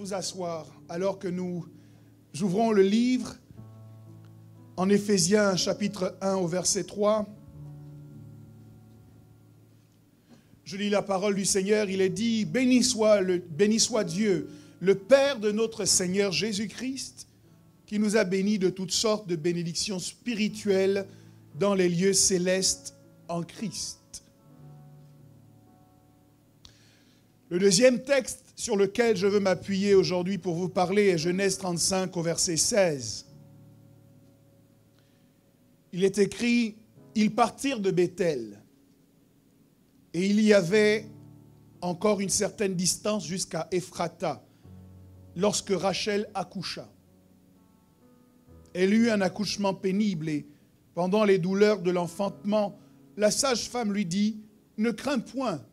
vous asseoir alors que nous ouvrons le livre en Éphésiens chapitre 1 au verset 3. Je lis la parole du Seigneur, il est dit, béni soit Dieu, le Père de notre Seigneur Jésus-Christ, qui nous a bénis de toutes sortes de bénédictions spirituelles dans les lieux célestes en Christ. Le deuxième texte sur lequel je veux m'appuyer aujourd'hui pour vous parler est Genèse 35 au verset 16. Il est écrit, ils partirent de Béthel et il y avait encore une certaine distance jusqu'à Ephrata lorsque Rachel accoucha. Elle eut un accouchement pénible et pendant les douleurs de l'enfantement, la sage-femme lui dit, ne crains point,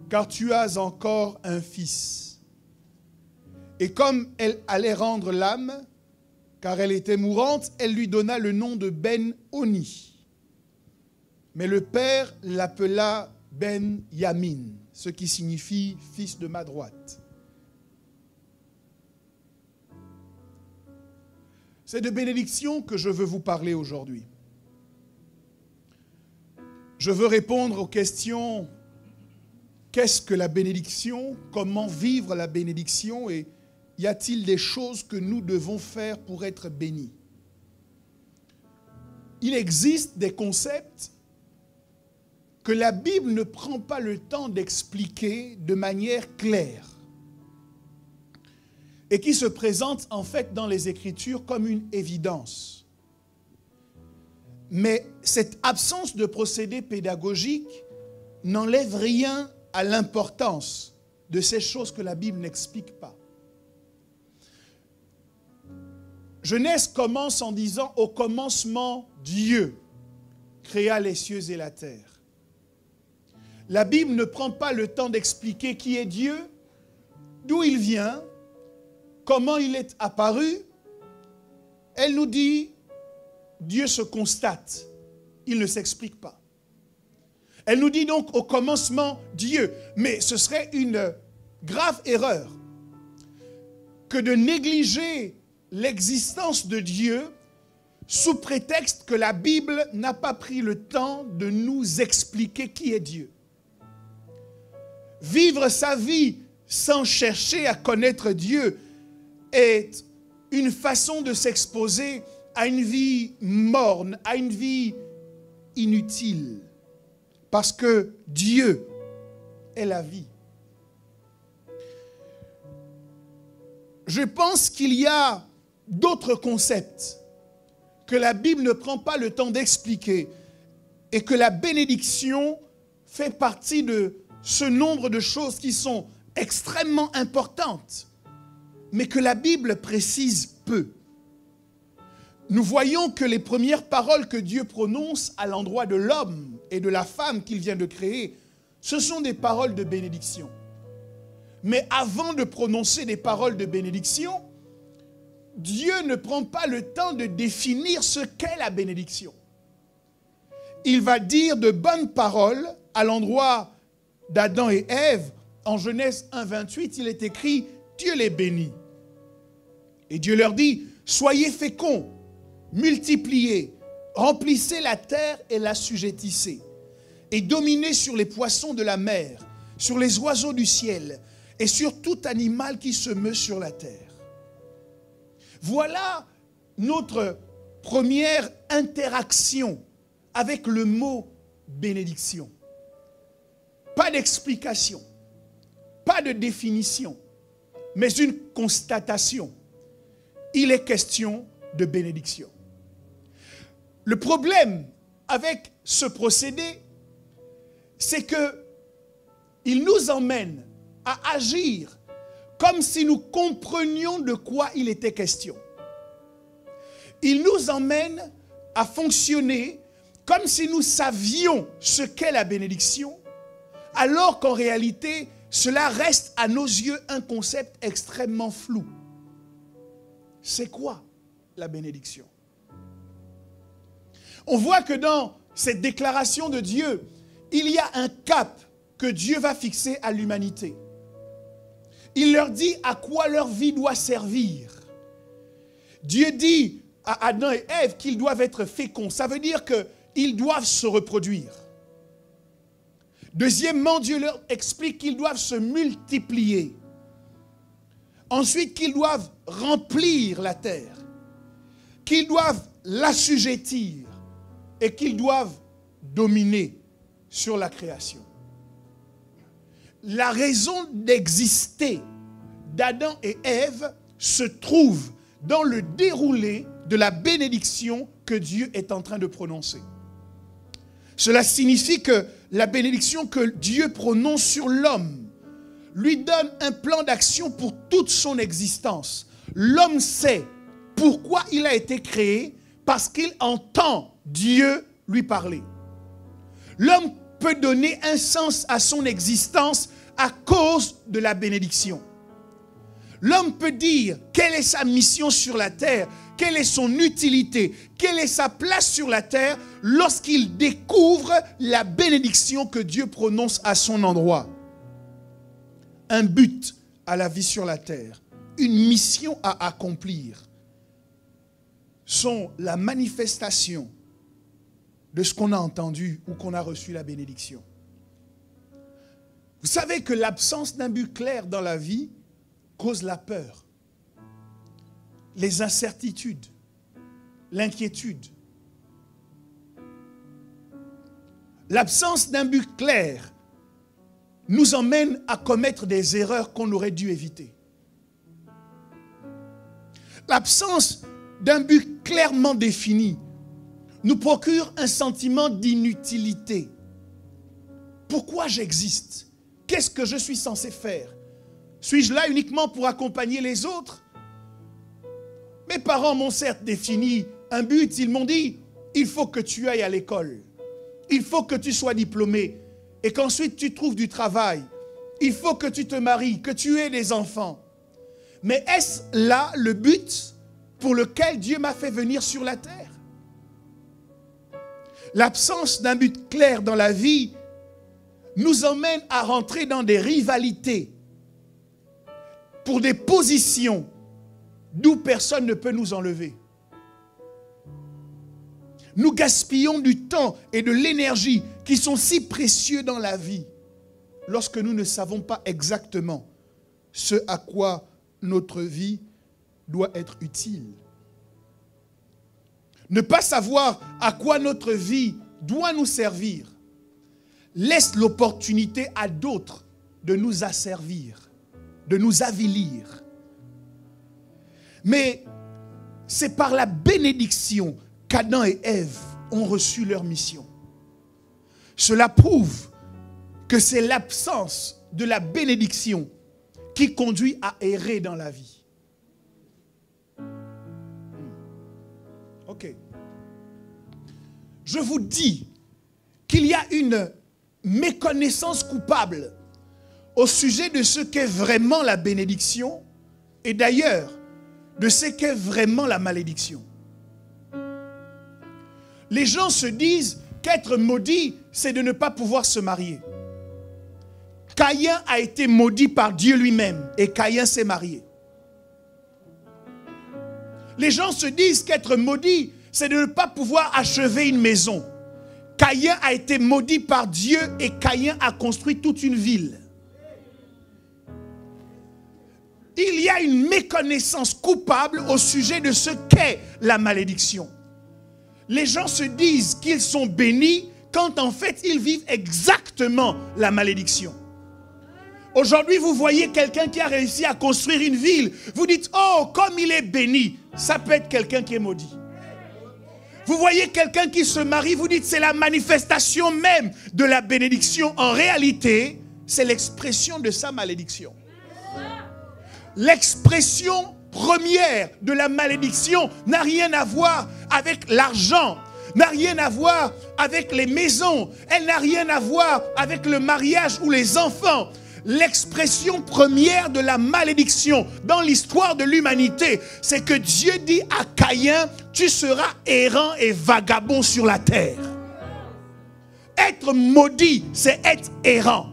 car tu as encore un fils. Et comme elle allait rendre l'âme, car elle était mourante, elle lui donna le nom de Ben-Oni. Mais le père l'appela Ben-Yamin, ce qui signifie « fils de ma droite ». C'est de bénédiction que je veux vous parler aujourd'hui. Je veux répondre aux questions « Qu'est-ce que la bénédiction? Comment vivre la bénédiction? Et y a-t-il des choses que nous devons faire pour être bénis ?» Il existe des concepts que la Bible ne prend pas le temps d'expliquer de manière claire et qui se présentent en fait dans les Écritures comme une évidence. Mais cette absence de procédé pédagogique n'enlève rien à l'importance de ces choses que la Bible n'explique pas. Genèse commence en disant « Au commencement, Dieu créa les cieux et la terre ». La Bible ne prend pas le temps d'expliquer qui est Dieu, d'où il vient, comment il est apparu. Elle nous dit « Dieu se constate ». Il ne s'explique pas. Elle nous dit donc au commencement Dieu. Mais ce serait une grave erreur que de négliger l'existence de Dieu sous prétexte que la Bible n'a pas pris le temps de nous expliquer qui est Dieu. Vivre sa vie sans chercher à connaître Dieu est une façon de s'exposer à une vie morne, à une vie inutile. Parce que Dieu est la vie. Je pense qu'il y a d'autres concepts que la Bible ne prend pas le temps d'expliquer et que la bénédiction fait partie de ce nombre de choses qui sont extrêmement importantes, mais que la Bible précise peu. Nous voyons que les premières paroles que Dieu prononce à l'endroit de l'homme et de la femme qu'il vient de créer, ce sont des paroles de bénédiction. Mais avant de prononcer des paroles de bénédiction, Dieu ne prend pas le temps de définir ce qu'est la bénédiction. Il va dire de bonnes paroles à l'endroit d'Adam et Ève. En Genèse 1, 28, il est écrit « Dieu les bénit ». Et Dieu leur dit « Soyez féconds, multipliez, remplissez la terre et l'assujettissez, et dominez sur les poissons de la mer, sur les oiseaux du ciel, et sur tout animal qui se meut sur la terre. » Voilà notre première interaction avec le mot bénédiction. Pas d'explication, pas de définition, mais une constatation. Il est question de bénédiction. Le problème avec ce procédé, c'est qu'il nous emmène à agir comme si nous comprenions de quoi il était question. Il nous emmène à fonctionner comme si nous savions ce qu'est la bénédiction, alors qu'en réalité, cela reste à nos yeux un concept extrêmement flou. C'est quoi la bénédiction? On voit que dans cette déclaration de Dieu, il y a un cap que Dieu va fixer à l'humanité. il leur dit à quoi leur vie doit servir. Dieu dit à Adam et Ève qu'ils doivent être féconds. Ça veut dire qu'ils doivent se reproduire. Deuxièmement, Dieu leur explique qu'ils doivent se multiplier. Ensuite, qu'ils doivent remplir la terre, qu'ils doivent l'assujettir et qu'ils doivent dominer sur la création. La raison d'exister d'Adam et Ève se trouve dans le déroulé de la bénédiction que Dieu est en train de prononcer. Cela signifie que la bénédiction que Dieu prononce sur l'homme lui donne un plan d'action pour toute son existence. L'homme sait pourquoi il a été créé, parce qu'il entend Dieu lui parler. L'homme peut donner un sens à son existence à cause de la bénédiction. L'homme peut dire quelle est sa mission sur la terre, quelle est son utilité, quelle est sa place sur la terre lorsqu'il découvre la bénédiction que Dieu prononce à son endroit. Un but à la vie sur la terre, une mission à accomplir sont la manifestation de ce qu'on a entendu ou qu'on a reçu la bénédiction. Vous savez que l'absence d'un but clair dans la vie cause la peur, les incertitudes, l'inquiétude. L'absence d'un but clair nous emmène à commettre des erreurs qu'on aurait dû éviter. L'absence d'un but clairement défini nous procure un sentiment d'inutilité. Pourquoi j'existe? Qu'est-ce que je suis censé faire? Suis-je là uniquement pour accompagner les autres? Mes parents m'ont certes défini un but. Ils m'ont dit, il faut que tu ailles à l'école. Il faut que tu sois diplômé et qu'ensuite tu trouves du travail. Il faut que tu te maries, que tu aies des enfants. Mais est-ce là le but pour lequel Dieu m'a fait venir sur la terre? L'absence d'un but clair dans la vie nous emmène à rentrer dans des rivalités pour des positions d'où personne ne peut nous enlever. Nous gaspillons du temps et de l'énergie qui sont si précieux dans la vie lorsque nous ne savons pas exactement ce à quoi notre vie doit être utile. Ne pas savoir à quoi notre vie doit nous servir laisse l'opportunité à d'autres de nous asservir, de nous avilir. Mais c'est par la bénédiction qu'Adam et Ève ont reçu leur mission. Cela prouve que c'est l'absence de la bénédiction qui conduit à errer dans la vie. Ok. Je vous dis qu'il y a une méconnaissance coupable au sujet de ce qu'est vraiment la bénédiction et d'ailleurs de ce qu'est vraiment la malédiction. Les gens se disent qu'être maudit, c'est de ne pas pouvoir se marier. Caïn a été maudit par Dieu lui-même et Caïn s'est marié. Les gens se disent qu'être maudit, c'est de ne pas pouvoir achever une maison. Caïn a été maudit par Dieu et Caïn a construit toute une ville. Il y a une méconnaissance coupable au sujet de ce qu'est la malédiction. Les gens se disent qu'ils sont bénis quand en fait ils vivent exactement la malédiction. Aujourd'hui, vous voyez quelqu'un qui a réussi à construire une ville. Vous dites, oh, comme il est béni. Ça peut être quelqu'un qui est maudit. Vous voyez quelqu'un qui se marie, vous dites, c'est la manifestation même de la bénédiction. En réalité, c'est l'expression de sa malédiction. L'expression première de la malédiction n'a rien à voir avec l'argent, n'a rien à voir avec les maisons, elle n'a rien à voir avec le mariage ou les enfants. L'expression première de la malédiction dans l'histoire de l'humanité, c'est que Dieu dit à Caïn, tu seras errant et vagabond sur la terre. Être maudit, c'est être errant.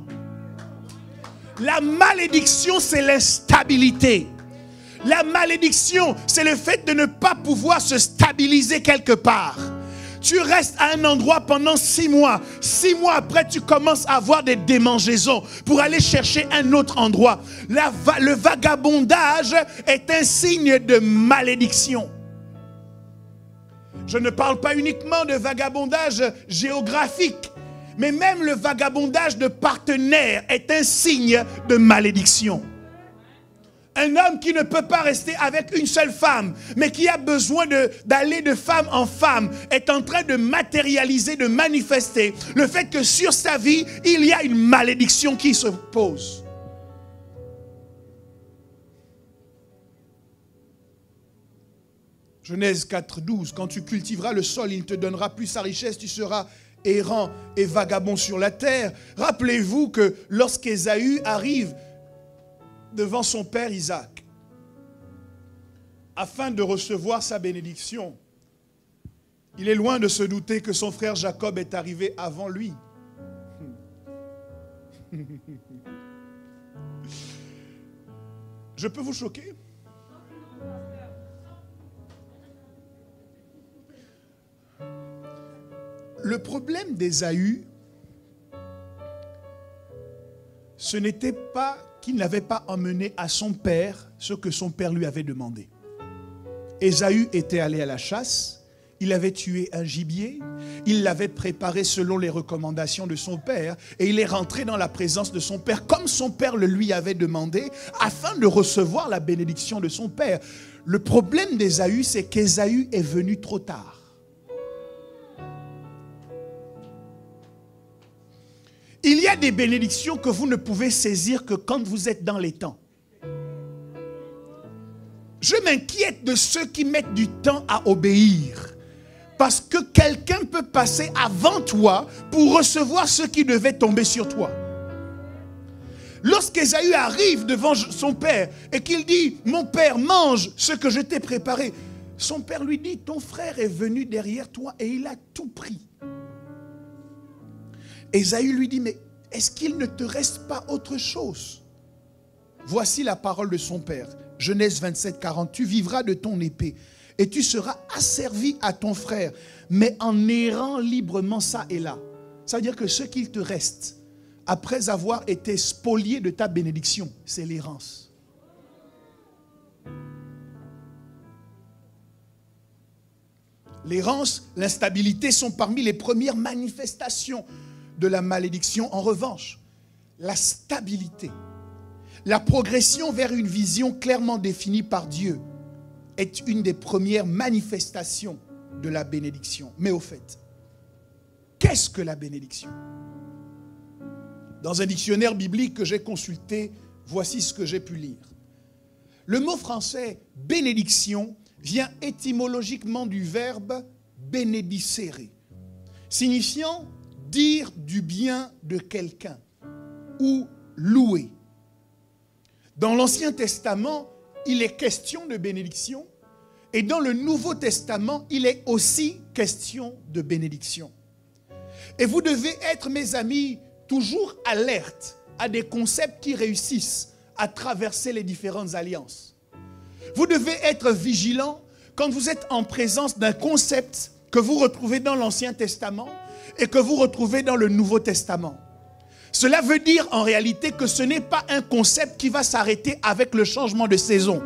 La malédiction, c'est l'instabilité. La malédiction, c'est le fait de ne pas pouvoir se stabiliser quelque part. Tu restes à un endroit pendant 6 mois. 6 mois après, tu commences à avoir des démangeaisons pour aller chercher un autre endroit. Le vagabondage est un signe de malédiction. Je ne parle pas uniquement de vagabondage géographique, mais même le vagabondage de partenaire est un signe de malédiction. Un homme qui ne peut pas rester avec une seule femme, mais qui a besoin d'aller de femme en femme, est en train de matérialiser, de manifester le fait que sur sa vie, il y a une malédiction qui se pose. Genèse 4:12, quand tu cultiveras le sol, il ne te donnera plus sa richesse, tu seras errant et vagabond sur la terre. Rappelez-vous que lorsqu'Ésaü arrive devant son père Isaac, afin de recevoir sa bénédiction, il est loin de se douter que son frère Jacob est arrivé avant lui. Je peux vous choquer? Le problème d'Ésaü, ce n'était pas qu'il n'avait pas emmené à son père ce que son père lui avait demandé. Ésaü était allé à la chasse, il avait tué un gibier, il l'avait préparé selon les recommandations de son père et il est rentré dans la présence de son père comme son père le lui avait demandé afin de recevoir la bénédiction de son père. Le problème d'Ésaü, c'est qu'Ésaü est venu trop tard. Il y a des bénédictions que vous ne pouvez saisir que quand vous êtes dans les temps. Je m'inquiète de ceux qui mettent du temps à obéir. Parce que quelqu'un peut passer avant toi pour recevoir ce qui devait tomber sur toi. Lorsqu'Ésaü arrive devant son père et qu'il dit « Mon père, mange ce que je t'ai préparé », son père lui dit « Ton frère est venu derrière toi et il a tout pris. » Ésaü lui dit, mais est-ce qu'il ne te reste pas autre chose? Voici la parole de son père. Genèse 27, 40. Tu vivras de ton épée et tu seras asservi à ton frère, mais en errant librement ça et là. Ça veut dire que ce qu'il te reste, après avoir été spolié de ta bénédiction, c'est l'errance. L'errance, l'instabilité sont parmi les premières manifestations de la malédiction. En revanche, la stabilité, la progression vers une vision clairement définie par Dieu est une des premières manifestations de la bénédiction. Mais au fait, qu'est-ce que la bénédiction? Dans un dictionnaire biblique que j'ai consulté, voici ce que j'ai pu lire. Le mot français bénédiction vient étymologiquement du verbe bénédicere, signifiant dire du bien de quelqu'un ou louer. Dans l'Ancien Testament, il est question de bénédiction et dans le Nouveau Testament, il est aussi question de bénédiction. Et vous devez être, mes amis, toujours alerte à des concepts qui réussissent à traverser les différentes alliances. Vous devez être vigilant quand vous êtes en présence d'un concept que vous retrouvez dans l'Ancien Testament et que vous retrouvez dans le Nouveau Testament. Cela veut dire en réalité que ce n'est pas un concept qui va s'arrêter avec le changement de saison,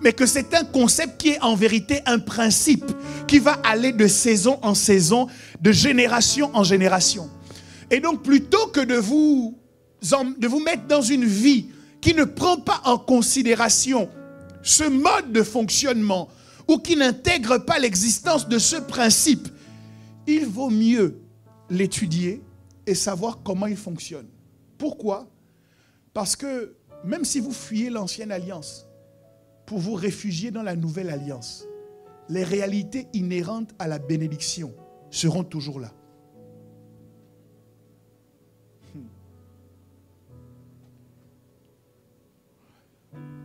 mais que c'est un concept qui est en vérité un principe qui va aller de saison en saison, de génération en génération. Et donc plutôt que de vous mettre dans une vie qui ne prend pas en considération ce mode de fonctionnement ou qui n'intègre pas l'existence de ce principe, il vaut mieux l'étudier et savoir comment il fonctionne. Pourquoi? Parce que même si vous fuyez l'ancienne alliance pour vous réfugier dans la nouvelle alliance, les réalités inhérentes à la bénédiction seront toujours là.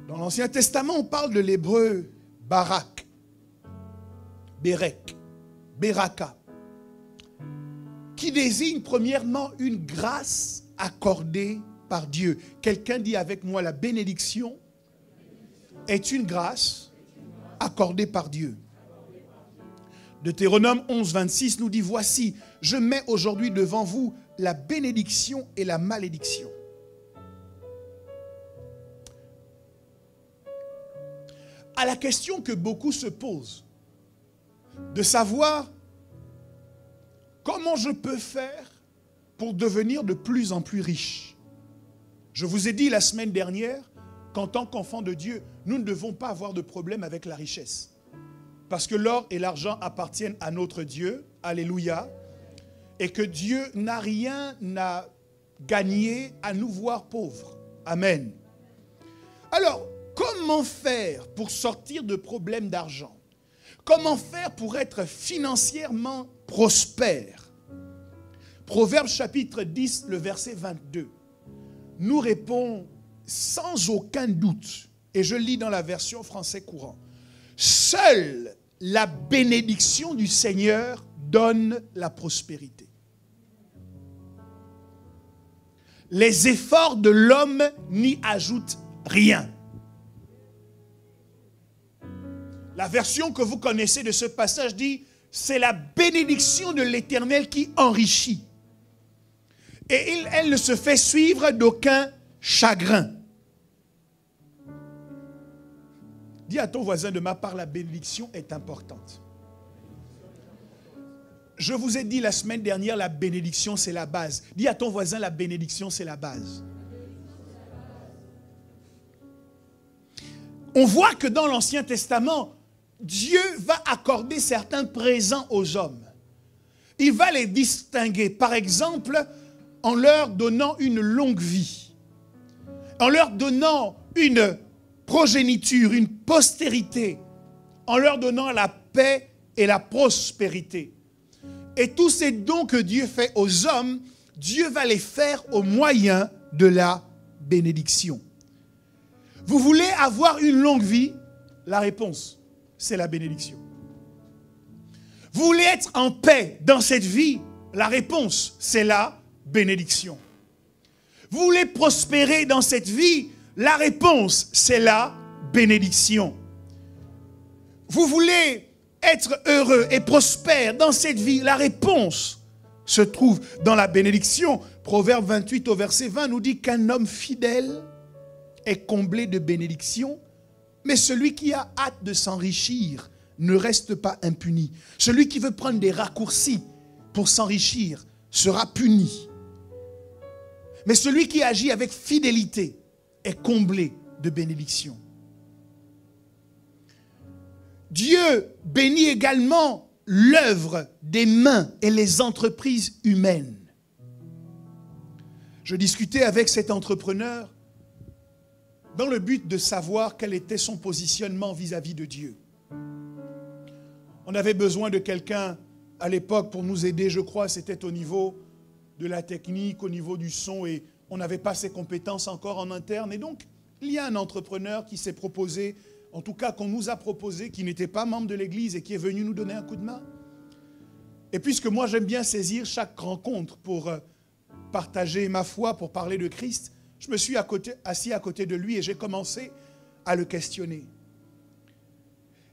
Dans l'Ancien Testament, on parle de l'hébreu Barak, Berek, Beraka, qui désigne premièrement une grâce accordée par Dieu. Quelqu'un dit avec moi, la bénédiction est une grâce accordée par Dieu. Deutéronome 11, 26 nous dit, voici, je mets aujourd'hui devant vous la bénédiction et la malédiction. À la question que beaucoup se posent, de savoir comment je peux faire pour devenir de plus en plus riche. Je vous ai dit la semaine dernière qu'en tant qu'enfants de Dieu, nous ne devons pas avoir de problème avec la richesse. Parce que l'or et l'argent appartiennent à notre Dieu, alléluia, et que Dieu n'a rien à gagner à nous voir pauvres. Amen. Alors, comment faire pour sortir de problèmes d'argent? Comment faire pour être financièrement prospère? Proverbe chapitre 10, le verset 22, nous répond sans aucun doute, et je lis dans la version français courant, seule la bénédiction du Seigneur donne la prospérité. Les efforts de l'homme n'y ajoutent rien. La version que vous connaissez de ce passage dit, c'est la bénédiction de l'Éternel qui enrichit. Et elle ne se fait suivre d'aucun chagrin. Dis à ton voisin, de ma part, la bénédiction est importante. Je vous ai dit la semaine dernière, la bénédiction, c'est la base. Dis à ton voisin, la bénédiction, c'est la base. On voit que dans l'Ancien Testament, Dieu va accorder certains présents aux hommes. Il va les distinguer. Par exemple, en leur donnant une longue vie. En leur donnant une progéniture, une postérité. En leur donnant la paix et la prospérité. Et tous ces dons que Dieu fait aux hommes, Dieu va les faire au moyen de la bénédiction. Vous voulez avoir une longue vie? La réponse, c'est la bénédiction. Vous voulez être en paix dans cette vie? La réponse, c'est la bénédiction. Vous voulez prospérer dans cette vie? La réponse, c'est la bénédiction. Vous voulez être heureux et prospère dans cette vie? La réponse se trouve dans la bénédiction. Proverbe 28 au verset 20 nous dit qu'un homme fidèle est comblé de bénédiction, mais celui qui a hâte de s'enrichir ne reste pas impuni. Celui qui veut prendre des raccourcis pour s'enrichir sera puni. Mais celui qui agit avec fidélité est comblé de bénédiction. Dieu bénit également l'œuvre des mains et les entreprises humaines. Je discutais avec cet entrepreneur dans le but de savoir quel était son positionnement vis-à-vis de Dieu. On avait besoin de quelqu'un à l'époque pour nous aider, je crois, c'était au niveau de la technique, au niveau du son, et on n'avait pas ces compétences encore en interne. Et donc, il y a un entrepreneur qui s'est proposé, en tout cas qu'on nous a proposé, qui n'était pas membre de l'église et qui est venu nous donner un coup de main. Et puisque moi j'aime bien saisir chaque rencontre pour partager ma foi, pour parler de Christ, je me suis assis à côté de lui et j'ai commencé à le questionner.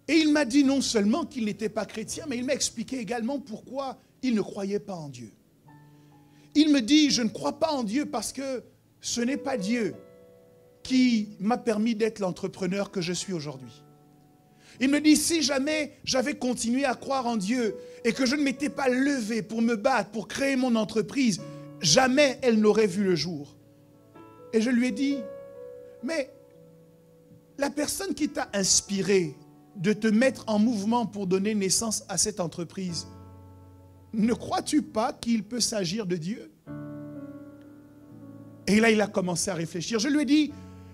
Et il m'a dit non seulement qu'il n'était pas chrétien, mais il m'a expliqué également pourquoi il ne croyait pas en Dieu. Il me dit, je ne crois pas en Dieu parce que ce n'est pas Dieu qui m'a permis d'être l'entrepreneur que je suis aujourd'hui. Il me dit, si jamais j'avais continué à croire en Dieu et que je ne m'étais pas levé pour me battre, pour créer mon entreprise, jamais elle n'aurait vu le jour. Et je lui ai dit, mais la personne qui t'a inspiré de te mettre en mouvement pour donner naissance à cette entreprise, ne crois-tu pas qu'il peut s'agir de Dieu? Et là, il a commencé à réfléchir. Je lui ai dit,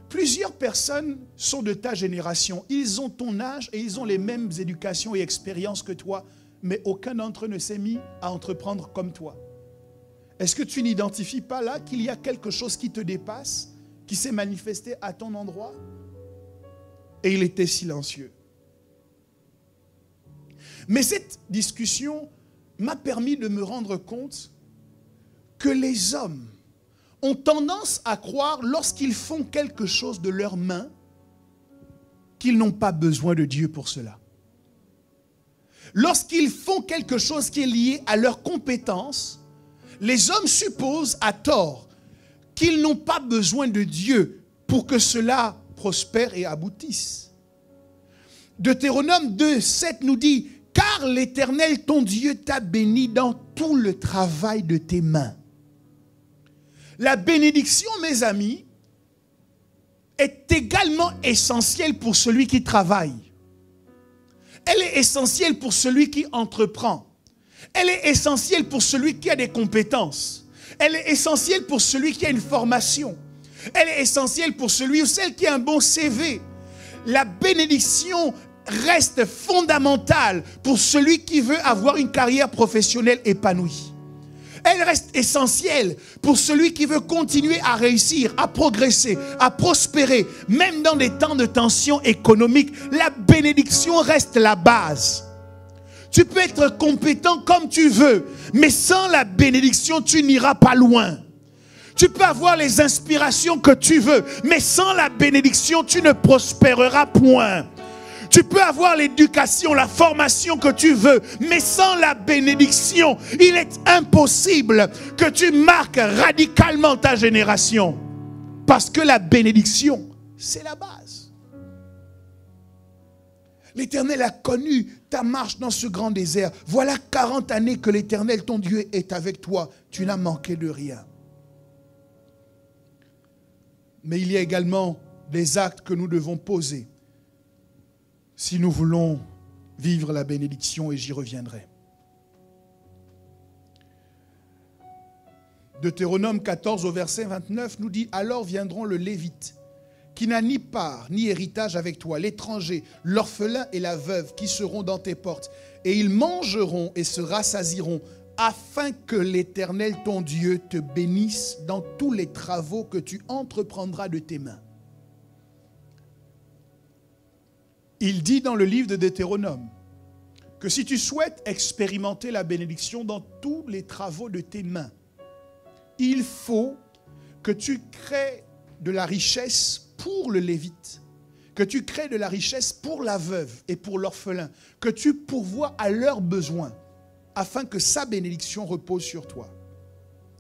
plusieurs personnes sont de ta génération. Ils ont ton âge et ils ont les mêmes éducations et expériences que toi, mais aucun d'entre eux ne s'est mis à entreprendre comme toi. Est-ce que tu n'identifies pas là qu'il y a quelque chose qui te dépasse, qui s'est manifesté à ton endroit? Et il était silencieux. Mais cette discussion m'a permis de me rendre compte que les hommes ont tendance à croire, lorsqu'ils font quelque chose de leurs mains, qu'ils n'ont pas besoin de Dieu pour cela. Lorsqu'ils font quelque chose qui est lié à leurs compétences, les hommes supposent à tort qu'ils n'ont pas besoin de Dieu pour que cela prospère et aboutisse. Deutéronome 2:7 nous dit « Car l'Éternel, ton Dieu, t'a béni dans tout le travail de tes mains. » La bénédiction, mes amis, est également essentielle pour celui qui travaille. Elle est essentielle pour celui qui entreprend. Elle est essentielle pour celui qui a des compétences. Elle est essentielle pour celui qui a une formation. Elle est essentielle pour celui ou celle qui a un bon CV. La bénédiction reste fondamentale pour celui qui veut avoir une carrière professionnelle épanouie. Elle reste essentielle pour celui qui veut continuer à réussir, à progresser, à prospérer. Même dans des temps de tension économique, la bénédiction reste la base. Tu peux être compétent comme tu veux, mais sans la bénédiction, tu n'iras pas loin. Tu peux avoir les inspirations que tu veux, mais sans la bénédiction, tu ne prospéreras point. Tu peux avoir l'éducation, la formation que tu veux, mais sans la bénédiction, il est impossible que tu marques radicalement ta génération. Parce que la bénédiction, c'est la base. L'Éternel a connu ta marche dans ce grand désert. Voilà 40 années que l'Éternel, ton Dieu, est avec toi. Tu n'as manqué de rien. Mais il y a également des actes que nous devons poser si nous voulons vivre la bénédiction, et j'y reviendrai. Deutéronome 14 au verset 29 nous dit « Alors viendront le Lévite, qui n'a ni part ni héritage avec toi, l'étranger, l'orphelin et la veuve qui seront dans tes portes, et ils mangeront et se rassasieront, afin que l'Éternel ton Dieu te bénisse dans tous les travaux que tu entreprendras de tes mains. » Il dit dans le livre de Deutéronome que si tu souhaites expérimenter la bénédiction dans tous les travaux de tes mains, il faut que tu crées de la richesse pour le Lévite, que tu crées de la richesse pour la veuve et pour l'orphelin, que tu pourvoies à leurs besoins, afin que sa bénédiction repose sur toi.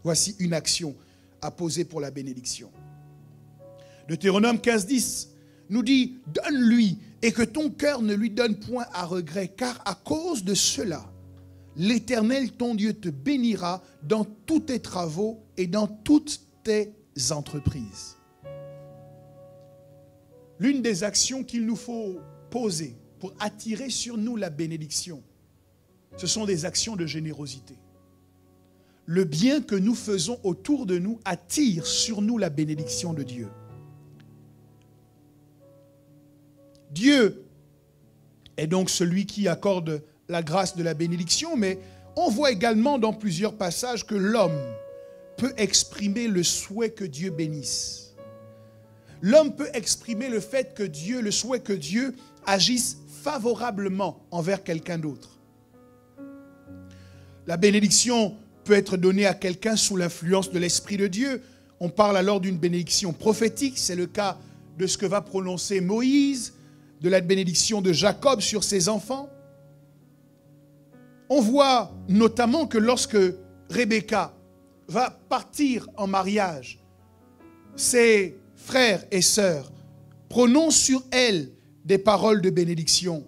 Voici une action à poser pour la bénédiction. Deutéronome 15:10 nous dit « Donne-lui et que ton cœur ne lui donne point à regret, car à cause de cela, l'Éternel ton Dieu te bénira dans tous tes travaux et dans toutes tes entreprises. » L'une des actions qu'il nous faut poser pour attirer sur nous la bénédiction, ce sont des actions de générosité. Le bien que nous faisons autour de nous attire sur nous la bénédiction de Dieu. Dieu est donc celui qui accorde la grâce de la bénédiction, mais on voit également dans plusieurs passages que l'homme peut exprimer le souhait que Dieu bénisse. L'homme peut exprimer le fait que Dieu, le souhait que Dieu agisse favorablement envers quelqu'un d'autre. La bénédiction peut être donnée à quelqu'un sous l'influence de l'Esprit de Dieu. On parle alors d'une bénédiction prophétique, c'est le cas de ce que va prononcer Moïse, de la bénédiction de Jacob sur ses enfants. On voit notamment que lorsque Rebecca va partir en mariage, ses frères et sœurs prononcent sur elle des paroles de bénédiction.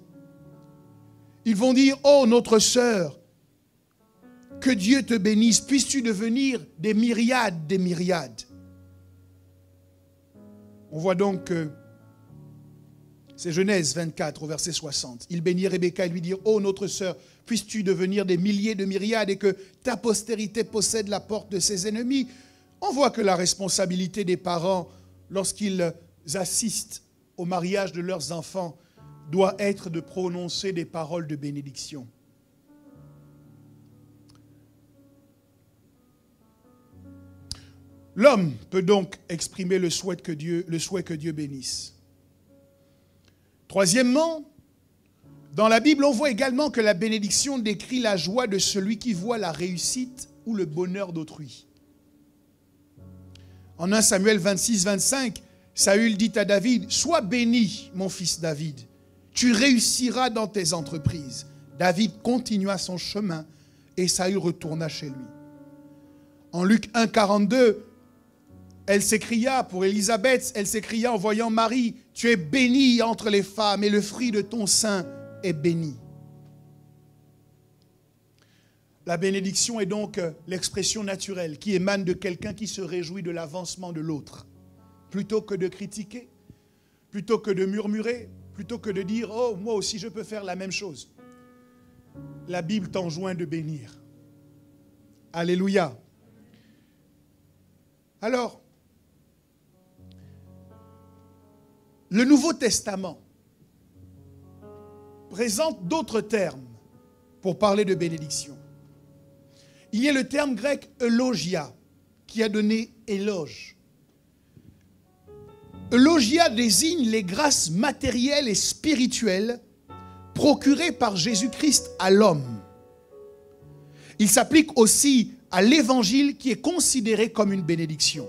Ils vont dire « Oh, notre sœur, que Dieu te bénisse, puisses-tu devenir des myriades des myriades. » On voit donc que c'est Genèse 24 au verset 60. Il bénit Rebecca et lui dit « Oh, notre sœur, puisses-tu devenir des milliers de myriades et que ta postérité possède la porte de ses ennemis. » On voit que la responsabilité des parents, lorsqu'ils assistent au mariage de leurs enfants, doit être de prononcer des paroles de bénédiction. L'homme peut donc exprimer le souhait que Dieu bénisse. Troisièmement, dans la Bible, on voit également que la bénédiction décrit la joie de celui qui voit la réussite ou le bonheur d'autrui. En 1 Samuel 26, 25, Saül dit à David, « Sois béni, mon fils David, tu réussiras dans tes entreprises. » David continua son chemin et Saül retourna chez lui. En Luc 1, 42, elle s'écria, pour Élisabeth, elle s'écria en voyant Marie, « Tu es bénie entre les femmes et le fruit de ton sein est béni. » La bénédiction est donc l'expression naturelle qui émane de quelqu'un qui se réjouit de l'avancement de l'autre. Plutôt que de critiquer, plutôt que de murmurer, plutôt que de dire « Oh, moi aussi je peux faire la même chose ». La Bible t'enjoint de bénir. Alléluia. Alors, le Nouveau Testament présente d'autres termes pour parler de bénédiction. Il y a le terme grec eulogia, qui a donné éloge. Eulogia désigne les grâces matérielles et spirituelles procurées par Jésus-Christ à l'homme. Il s'applique aussi à l'évangile qui est considéré comme une bénédiction.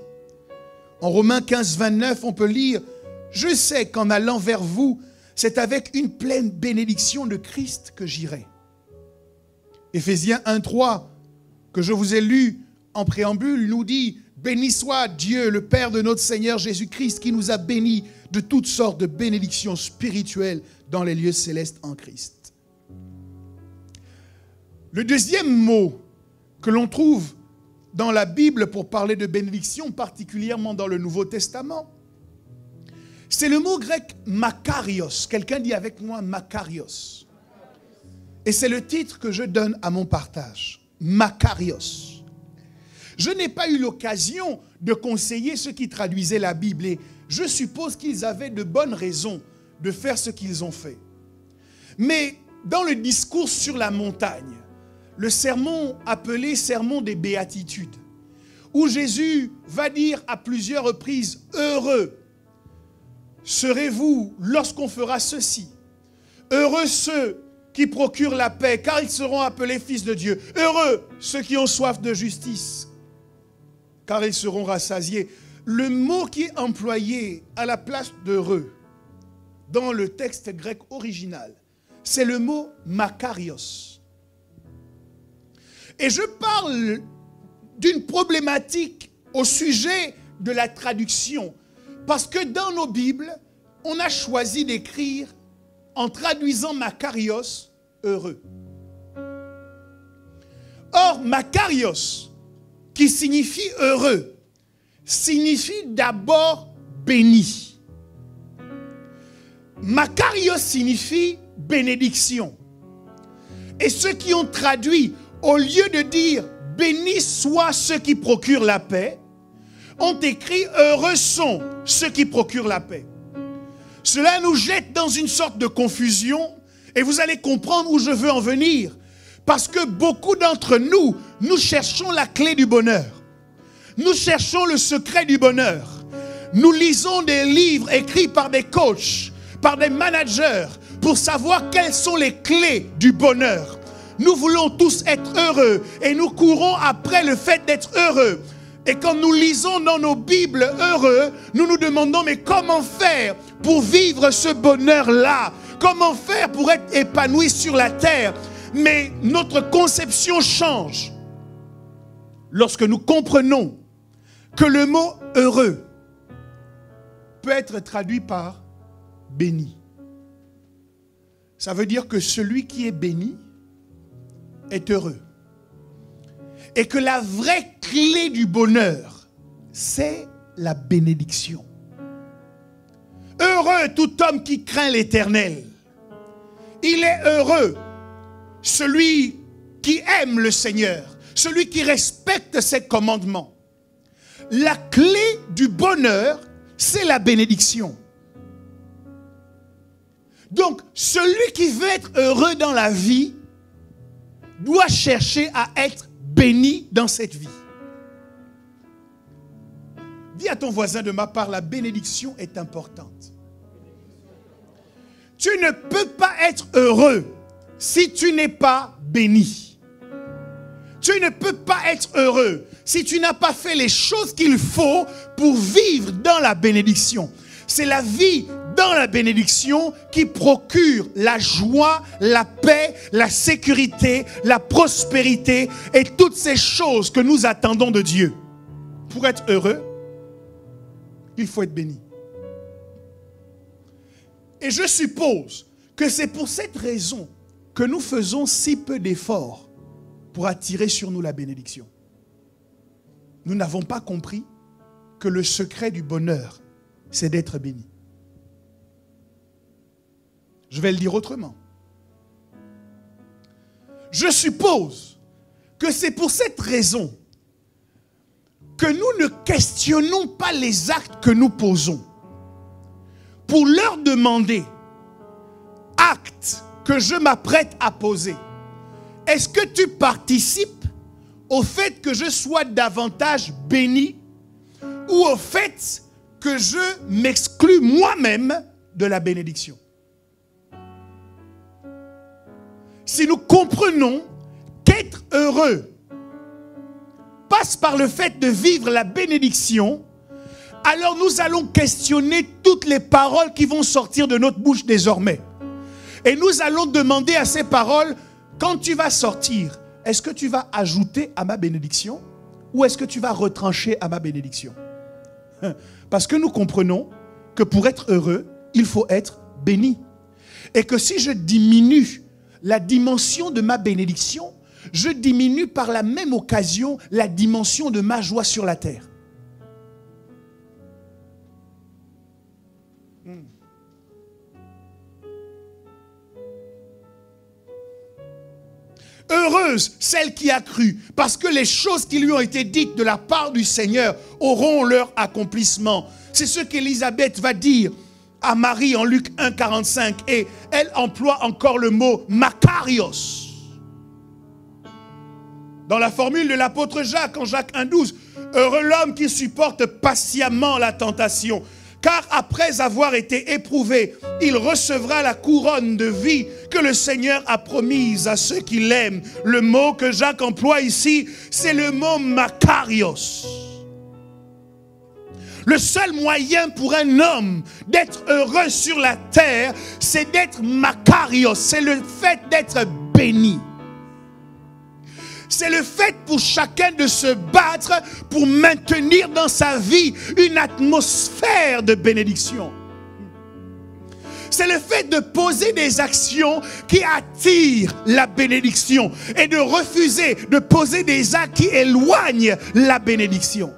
En Romains 15, 29, on peut lire « Je sais qu'en allant vers vous, c'est avec une pleine bénédiction de Christ que j'irai. » Éphésiens 1, 3, que je vous ai lu en préambule, nous dit « Béni soit Dieu, le Père de notre Seigneur Jésus-Christ, qui nous a bénis de toutes sortes de bénédictions spirituelles dans les lieux célestes en Christ. » Le deuxième mot que l'on trouve dans la Bible pour parler de bénédiction, particulièrement dans le Nouveau Testament, c'est le mot grec makarios. Quelqu'un dit avec moi makarios. Et c'est le titre que je donne à mon partage. Makarios. Je n'ai pas eu l'occasion de conseiller ceux qui traduisaient la Bible et je suppose qu'ils avaient de bonnes raisons de faire ce qu'ils ont fait. Mais dans le discours sur la montagne, le sermon appelé sermon des béatitudes, où Jésus va dire à plusieurs reprises « Heureux serez-vous lorsqu'on fera ceci. Heureux ceux qui procurent la paix, car ils seront appelés fils de Dieu. Heureux ceux qui ont soif de justice, car ils seront rassasiés. » Le mot qui est employé à la place d'heureux dans le texte grec original, c'est le mot makarios. Et je parle d'une problématique au sujet de la traduction, parce que dans nos Bibles, on a choisi d'écrire en traduisant makarios, heureux. Or, makarios, qui signifie heureux, signifie d'abord béni. Makarios signifie bénédiction. Et ceux qui ont traduit, au lieu de dire « bénis soient ceux qui procurent la paix », ont écrit « heureux sont ceux qui procurent la paix ». Cela nous jette dans une sorte de confusion et vous allez comprendre où je veux en venir. Parce que beaucoup d'entre nous, nous cherchons la clé du bonheur. Nous cherchons le secret du bonheur. Nous lisons des livres écrits par des coachs, par des managers, pour savoir quelles sont les clés du bonheur. Nous voulons tous être heureux et nous courons après le fait d'être heureux. Et quand nous lisons dans nos Bibles heureux, nous nous demandons mais comment faire pour vivre ce bonheur-là? Comment faire pour être épanoui sur la terre? Mais notre conception change lorsque nous comprenons que le mot heureux peut être traduit par béni. Ça veut dire que celui qui est béni est heureux. Et que la vraie clé du bonheur, c'est la bénédiction. Heureux tout homme qui craint l'Éternel. Il est heureux celui qui aime le Seigneur, celui qui respecte ses commandements. La clé du bonheur, c'est la bénédiction. Donc, celui qui veut être heureux dans la vie doit chercher à être béni dans cette vie. Dis à ton voisin de ma part, la bénédiction est importante. Tu ne peux pas être heureux si tu n'es pas béni. Tu ne peux pas être heureux si tu n'as pas fait les choses qu'il faut pour vivre dans la bénédiction. C'est la vie dans la bénédiction qui procure la joie, la paix, la sécurité, la prospérité et toutes ces choses que nous attendons de Dieu. Pour être heureux, il faut être béni. Et je suppose que c'est pour cette raison que nous faisons si peu d'efforts pour attirer sur nous la bénédiction. Nous n'avons pas compris que le secret du bonheur, c'est d'être béni. Je vais le dire autrement. Je suppose que c'est pour cette raison que nous ne questionnons pas les actes que nous posons pour leur demander, acte que je m'apprête à poser, est-ce que tu participes au fait que je sois davantage béni ou au fait que je m'exclus moi-même de la bénédiction? Si nous comprenons qu'être heureux passe par le fait de vivre la bénédiction, alors nous allons questionner toutes les paroles qui vont sortir de notre bouche désormais. Et nous allons demander à ces paroles, quand tu vas sortir, est-ce que tu vas ajouter à ma bénédiction ou est-ce que tu vas retrancher à ma bénédiction? Parce que nous comprenons que pour être heureux, il faut être béni. Et que si je diminue la dimension de ma bénédiction, je diminue par la même occasion la dimension de ma joie sur la terre. Heureuse celle qui a cru, parce que les choses qui lui ont été dites de la part du Seigneur auront leur accomplissement. C'est ce qu'Élisabeth va dire à Marie en Luc 1, 45. Et elle emploie encore le mot makarios. Dans la formule de l'apôtre Jacques, en Jacques 1, 12. Heureux l'homme qui supporte patiemment la tentation, car après avoir été éprouvé, il recevra la couronne de vie que le Seigneur a promise à ceux qui l'aiment. Le mot que Jacques emploie ici, c'est le mot makarios. Le seul moyen pour un homme d'être heureux sur la terre, c'est d'être makarios, c'est le fait d'être béni. C'est le fait pour chacun de se battre pour maintenir dans sa vie une atmosphère de bénédiction. C'est le fait de poser des actions qui attirent la bénédiction et de refuser de poser des actes qui éloignent la bénédiction.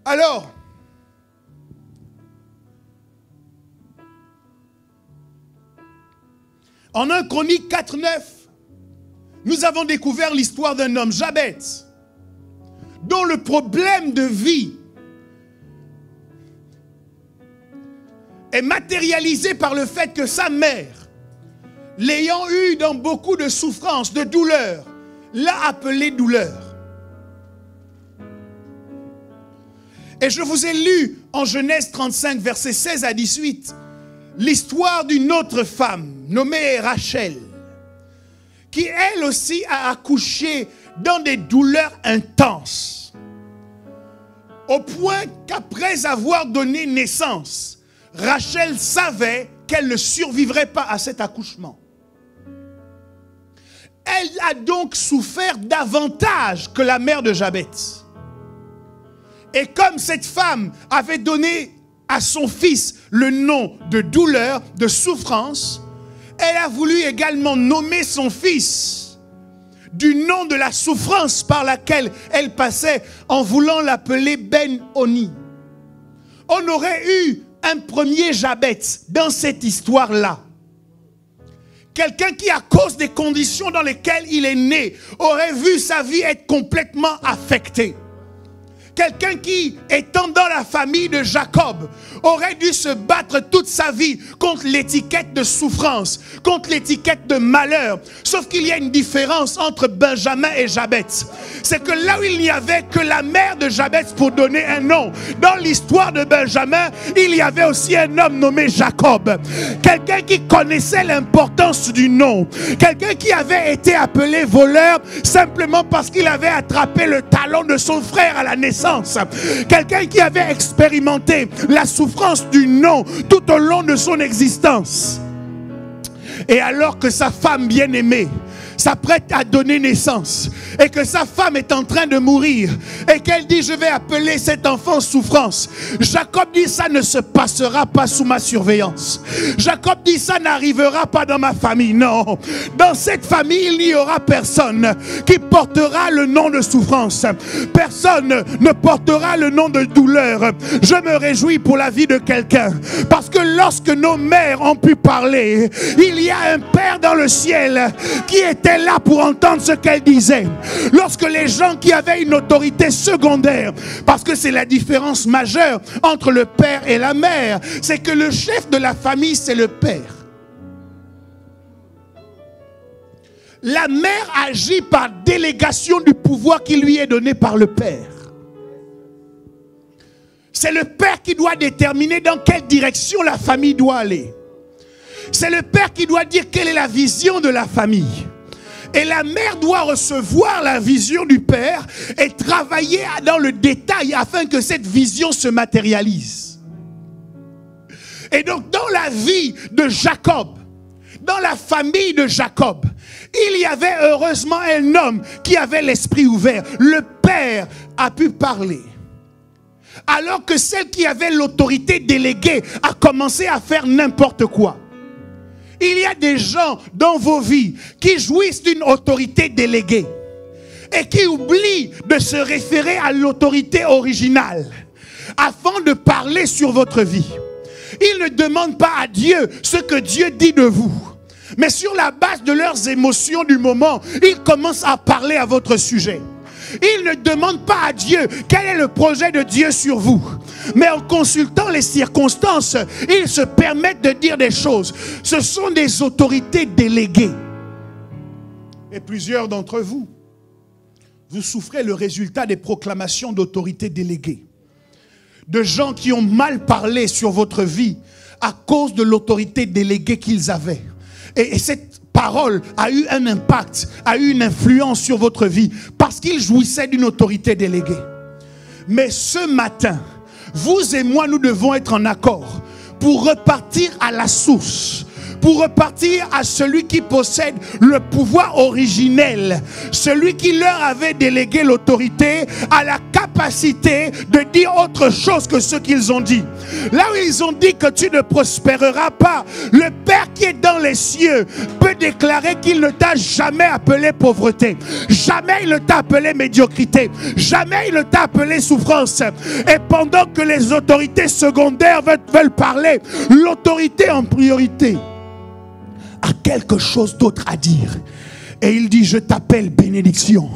Alors, en 1 Chronique 4, 9, nous avons découvert l'histoire d'un homme, Jabez, dont le problème de vie est matérialisé par le fait que sa mère, l'ayant eu dans beaucoup de souffrances, de douleurs, l'a appelé douleur. Et je vous ai lu en Genèse 35, versets 16 à 18, l'histoire d'une autre femme nommée Rachel, qui elle aussi a accouché dans des douleurs intenses, au point qu'après avoir donné naissance, Rachel savait qu'elle ne survivrait pas à cet accouchement. Elle a donc souffert davantage que la mère de Jabez. Et comme cette femme avait donné à son fils le nom de douleur, de souffrance, elle a voulu également nommer son fils du nom de la souffrance par laquelle elle passait en voulant l'appeler Ben-Oni. On aurait eu un premier Jabez dans cette histoire-là. Quelqu'un qui, à cause des conditions dans lesquelles il est né, aurait vu sa vie être complètement affectée. Quelqu'un qui, étant dans la famille de Jacob, aurait dû se battre toute sa vie contre l'étiquette de souffrance, contre l'étiquette de malheur. Sauf qu'il y a une différence entre Benjamin et Jabez. C'est que là où il n'y avait que la mère de Jabez pour donner un nom, dans l'histoire de Benjamin, il y avait aussi un homme nommé Jacob. Quelqu'un qui connaissait l'importance du nom. Quelqu'un qui avait été appelé voleur simplement parce qu'il avait attrapé le talon de son frère à la naissance. Quelqu'un qui avait expérimenté la souffrance du nom tout au long de son existence. Et alors que sa femme bien-aimée s'apprête à donner naissance et que sa femme est en train de mourir et qu'elle dit je vais appeler cet enfant souffrance, Jacob dit ça ne se passera pas sous ma surveillance. Jacob dit ça n'arrivera pas dans ma famille. Non, dans cette famille il n'y aura personne qui portera le nom de souffrance. Personne ne portera le nom de douleur. Je me réjouis pour la vie de quelqu'un parce que lorsque nos mères ont pu parler, il y a un Père dans le ciel qui était là pour entendre ce qu'elle disait. Lorsque les gens qui avaient une autorité secondaire, parce que c'est la différence majeure entre le père et la mère, c'est que le chef de la famille c'est le père. La mère agit par délégation du pouvoir qui lui est donné par le père. C'est le père qui doit déterminer dans quelle direction la famille doit aller. C'est le père qui doit dire quelle est la vision de la famille. Et la mère doit recevoir la vision du père et travailler dans le détail afin que cette vision se matérialise. Et donc dans la vie de Jacob, dans la famille de Jacob, il y avait heureusement un homme qui avait l'esprit ouvert. Le père a pu parler. Alors que celle qui avait l'autorité déléguée a commencé à faire n'importe quoi. Il y a des gens dans vos vies qui jouissent d'une autorité déléguée et qui oublient de se référer à l'autorité originale afin de parler sur votre vie. Ils ne demandent pas à Dieu ce que Dieu dit de vous, mais sur la base de leurs émotions du moment, ils commencent à parler à votre sujet. Ils ne demandent pas à Dieu quel est le projet de Dieu sur vous. Mais en consultant les circonstances, ils se permettent de dire des choses. Ce sont des autorités déléguées. Et plusieurs d'entre vous, vous souffrez le résultat des proclamations d'autorités déléguées. De gens qui ont mal parlé sur votre vie à cause de l'autorité déléguée qu'ils avaient. Et cette parole a eu un impact, a eu une influence sur votre vie parce qu'ils jouissaient d'une autorité déléguée. Mais ce matin, vous et moi, nous devons être en accord pour repartir à la source. Pour repartir à celui qui possède le pouvoir originel, celui qui leur avait délégué l'autorité, a la capacité de dire autre chose que ce qu'ils ont dit. Là où ils ont dit que tu ne prospéreras pas, le Père qui est dans les cieux peut déclarer qu'il ne t'a jamais appelé pauvreté, jamais il ne t'a appelé médiocrité, jamais il ne t'a appelé souffrance. Et pendant que les autorités secondaires veulent parler, l'autorité en priorité a quelque chose d'autre à dire. Et il dit, je t'appelle bénédiction.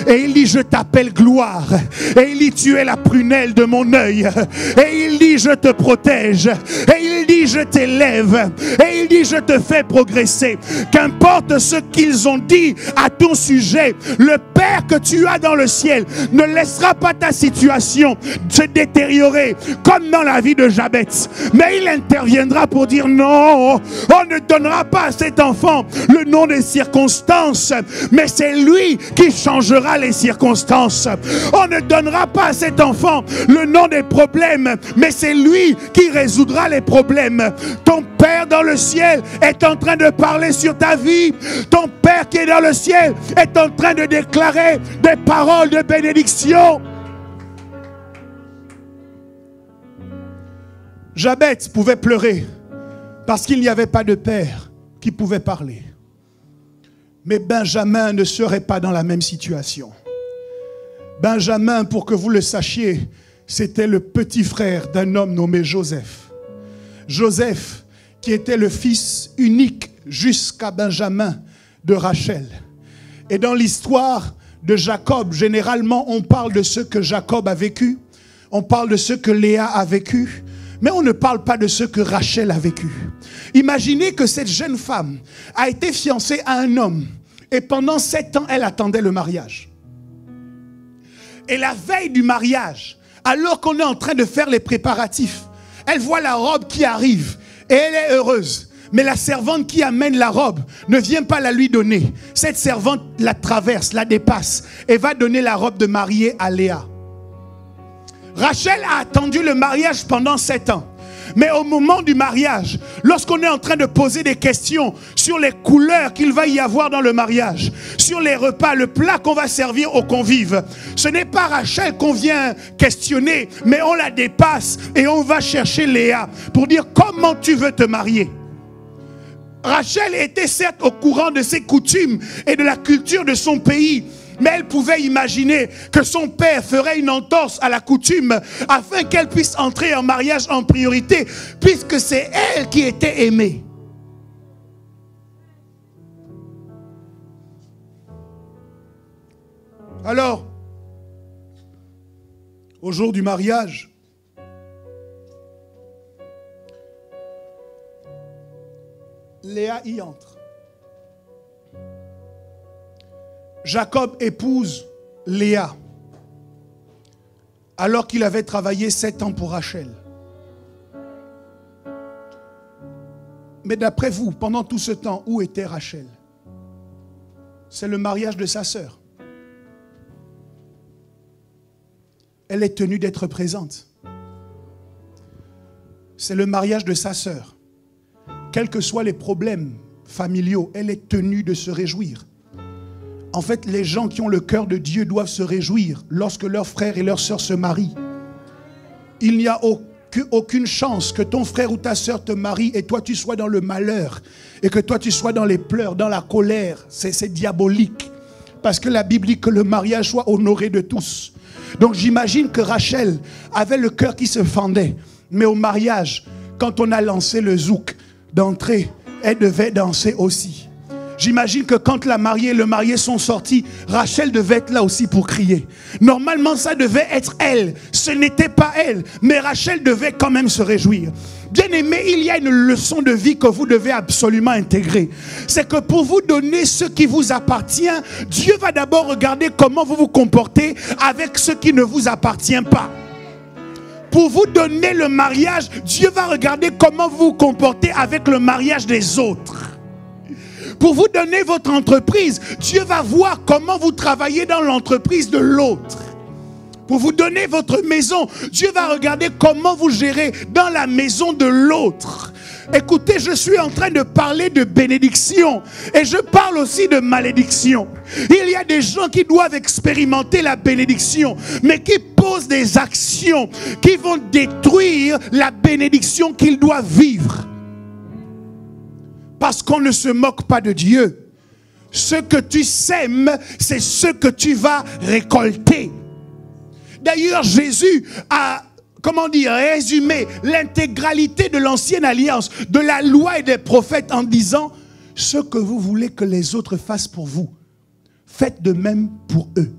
Et il dit, je t'appelle gloire. Et il dit, tu es la prunelle de mon œil. Et il dit, je te protège. Et il dit, je t'élève. Et il dit, je te fais progresser. Qu'importe ce qu'ils ont dit à ton sujet, le Père que tu as dans le ciel ne laissera pas ta situation se détériorer comme dans la vie de Jabez. Mais il interviendra pour dire, non, on ne donnera pas à cet enfant le nom des circonstances, mais c'est lui qui changera les circonstances. On ne donnera pas à cet enfant le nom des problèmes, mais c'est lui qui résoudra les problèmes. Ton Père dans le ciel est en train de parler sur ta vie. Ton Père qui est dans le ciel est en train de déclarer des paroles de bénédiction. Jabez pouvait pleurer parce qu'il n'y avait pas de père qui pouvait parler. Mais Benjamin ne serait pas dans la même situation. Benjamin, pour que vous le sachiez, c'était le petit frère d'un homme nommé Joseph. Joseph, qui était le fils unique jusqu'à Benjamin de Rachel. Et dans l'histoire de Jacob, généralement, on parle de ce que Jacob a vécu. On parle de ce que Léa a vécu. Mais on ne parle pas de ce que Rachel a vécu. Imaginez que cette jeune femme a été fiancée à un homme. Et pendant 7 ans, elle attendait le mariage. Et la veille du mariage, alors qu'on est en train de faire les préparatifs, elle voit la robe qui arrive. Et elle est heureuse. Mais la servante qui amène la robe ne vient pas la lui donner. Cette servante la traverse, la dépasse et va donner la robe de mariée à Léa. Rachel a attendu le mariage pendant 7 ans. Mais au moment du mariage, lorsqu'on est en train de poser des questions sur les couleurs qu'il va y avoir dans le mariage, sur les repas, le plat qu'on va servir aux convives, ce n'est pas Rachel qu'on vient questionner, mais on la dépasse et on va chercher Léa pour dire comment tu veux te marier. Rachel était certes au courant de ses coutumes et de la culture de son pays, mais elle pouvait imaginer que son père ferait une entorse à la coutume afin qu'elle puisse entrer en mariage en priorité, puisque c'est elle qui était aimée. Alors, au jour du mariage, Léa y entre. Jacob épouse Léa alors qu'il avait travaillé 7 ans pour Rachel. Mais d'après vous, pendant tout ce temps, où était Rachel? C'est le mariage de sa sœur. Elle est tenue d'être présente. C'est le mariage de sa sœur. Quels que soient les problèmes familiaux, elle est tenue de se réjouir. En fait, les gens qui ont le cœur de Dieu doivent se réjouir lorsque leurs frères et leurs sœurs se marient. Il n'y a aucune chance que ton frère ou ta sœur te marie et toi tu sois dans le malheur et que toi tu sois dans les pleurs, dans la colère. C'est diabolique. Parce que la Bible dit que le mariage soit honoré de tous. Donc j'imagine que Rachel avait le cœur qui se fendait. Mais au mariage, quand on a lancé le zouk d'entrée, elle devait danser aussi. J'imagine que quand la mariée et le marié sont sortis, Rachel devait être là aussi pour crier. Normalement, ça devait être elle. Ce n'était pas elle. Mais Rachel devait quand même se réjouir. Bien-aimés, il y a une leçon de vie que vous devez absolument intégrer. C'est que pour vous donner ce qui vous appartient, Dieu va d'abord regarder comment vous vous comportez avec ce qui ne vous appartient pas. Pour vous donner le mariage, Dieu va regarder comment vous vous comportez avec le mariage des autres. Pour vous donner votre entreprise, Dieu va voir comment vous travaillez dans l'entreprise de l'autre. Pour vous donner votre maison, Dieu va regarder comment vous gérez dans la maison de l'autre. Écoutez, je suis en train de parler de bénédiction et je parle aussi de malédiction. Il y a des gens qui doivent expérimenter la bénédiction, mais qui posent des actions qui vont détruire la bénédiction qu'ils doivent vivre. Parce qu'on ne se moque pas de Dieu. Ce que tu sèmes, c'est ce que tu vas récolter. D'ailleurs, Jésus a, résumé l'intégralité de l'ancienne alliance, de la loi et des prophètes en disant: ce que vous voulez que les autres fassent pour vous, faites de même pour eux.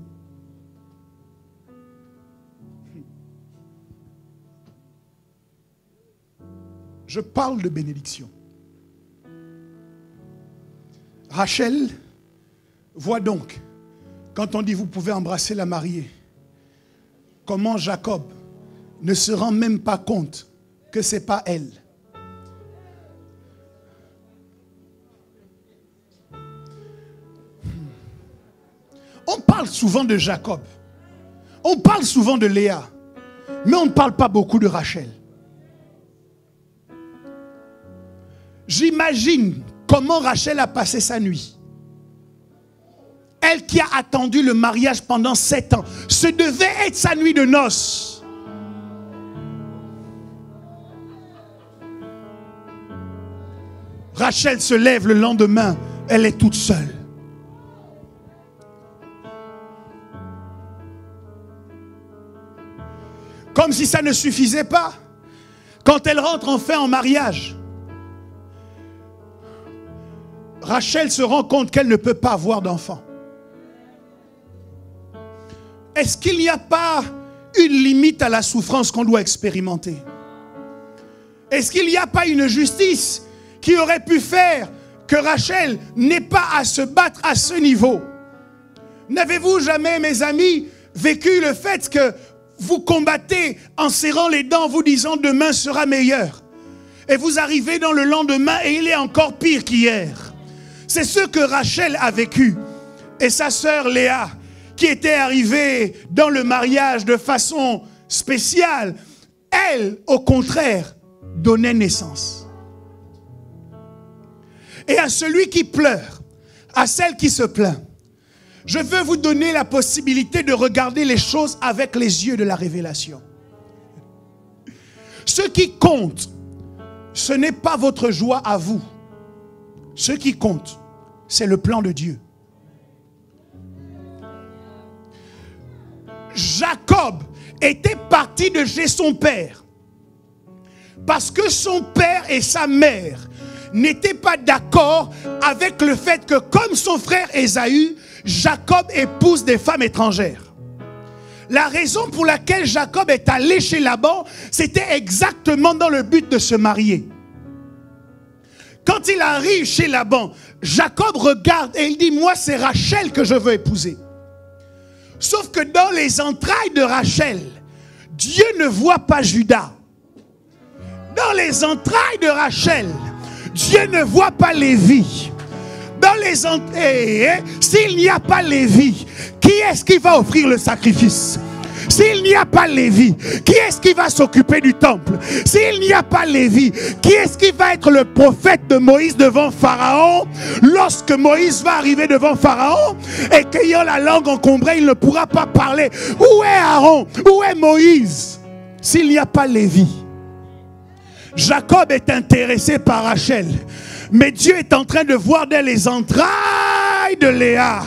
Je parle de bénédiction. Rachel voit donc, quand on dit vous pouvez embrasser la mariée, comment Jacob ne se rend même pas compte que ce n'est pas elle. On parle souvent de Jacob, on parle souvent de Léa, mais on ne parle pas beaucoup de Rachel. J'imagine comment Rachel a passé sa nuit. Elle qui a attendu le mariage pendant 7 ans. Ce devait être sa nuit de noces. Rachel se lève le lendemain. Elle est toute seule. Comme si ça ne suffisait pas. Quand elle rentre enfin en mariage, Rachel se rend compte qu'elle ne peut pas avoir d'enfant. est-ce qu'il n'y a pas une limite à la souffrance qu'on doit expérimenter? Est-ce qu'il n'y a pas une justice qui aurait pu faire que Rachel n'ait pas à se battre à ce niveau? N'avez-vous jamais, mes amis, vécu le fait que vous combattez en serrant les dents, vous disant demain sera meilleur? Et vous arrivez dans le lendemain et il est encore pire qu'hier. C'est ce que Rachel a vécu. Et sa sœur Léa, qui était arrivée dans le mariage de façon spéciale, elle, au contraire, donnait naissance. Et à celui qui pleure, à celle qui se plaint, je veux vous donner la possibilité de regarder les choses avec les yeux de la révélation. Ce qui compte, ce n'est pas votre joie à vous. Ce qui compte, c'est le plan de Dieu. Jacob était parti de chez son père parce que son père et sa mère n'étaient pas d'accord avec le fait que, comme son frère Ésaü, Jacob épouse des femmes étrangères. La raison pour laquelle Jacob est allé chez Laban, c'était exactement dans le but de se marier. Quand il arrive chez Laban, Jacob regarde et il dit, moi c'est Rachel que je veux épouser. Sauf que dans les entrailles de Rachel, Dieu ne voit pas Judas. Dans les entrailles de Rachel, Dieu ne voit pas Lévi. Dans les entrailles, s'il n'y a pas Lévi, qui est-ce qui va offrir le sacrifice? S'il n'y a pas Lévi, qui est-ce qui va s'occuper du temple? S'il n'y a pas Lévi, qui est-ce qui va être le prophète de Moïse devant Pharaon? Lorsque Moïse va arriver devant Pharaon et qu'ayant la langue encombrée, il ne pourra pas parler. Où est Aaron? Où est Moïse? S'il n'y a pas Lévi. Jacob est intéressé par Rachel, mais Dieu est en train de voir dans les entrailles de Léa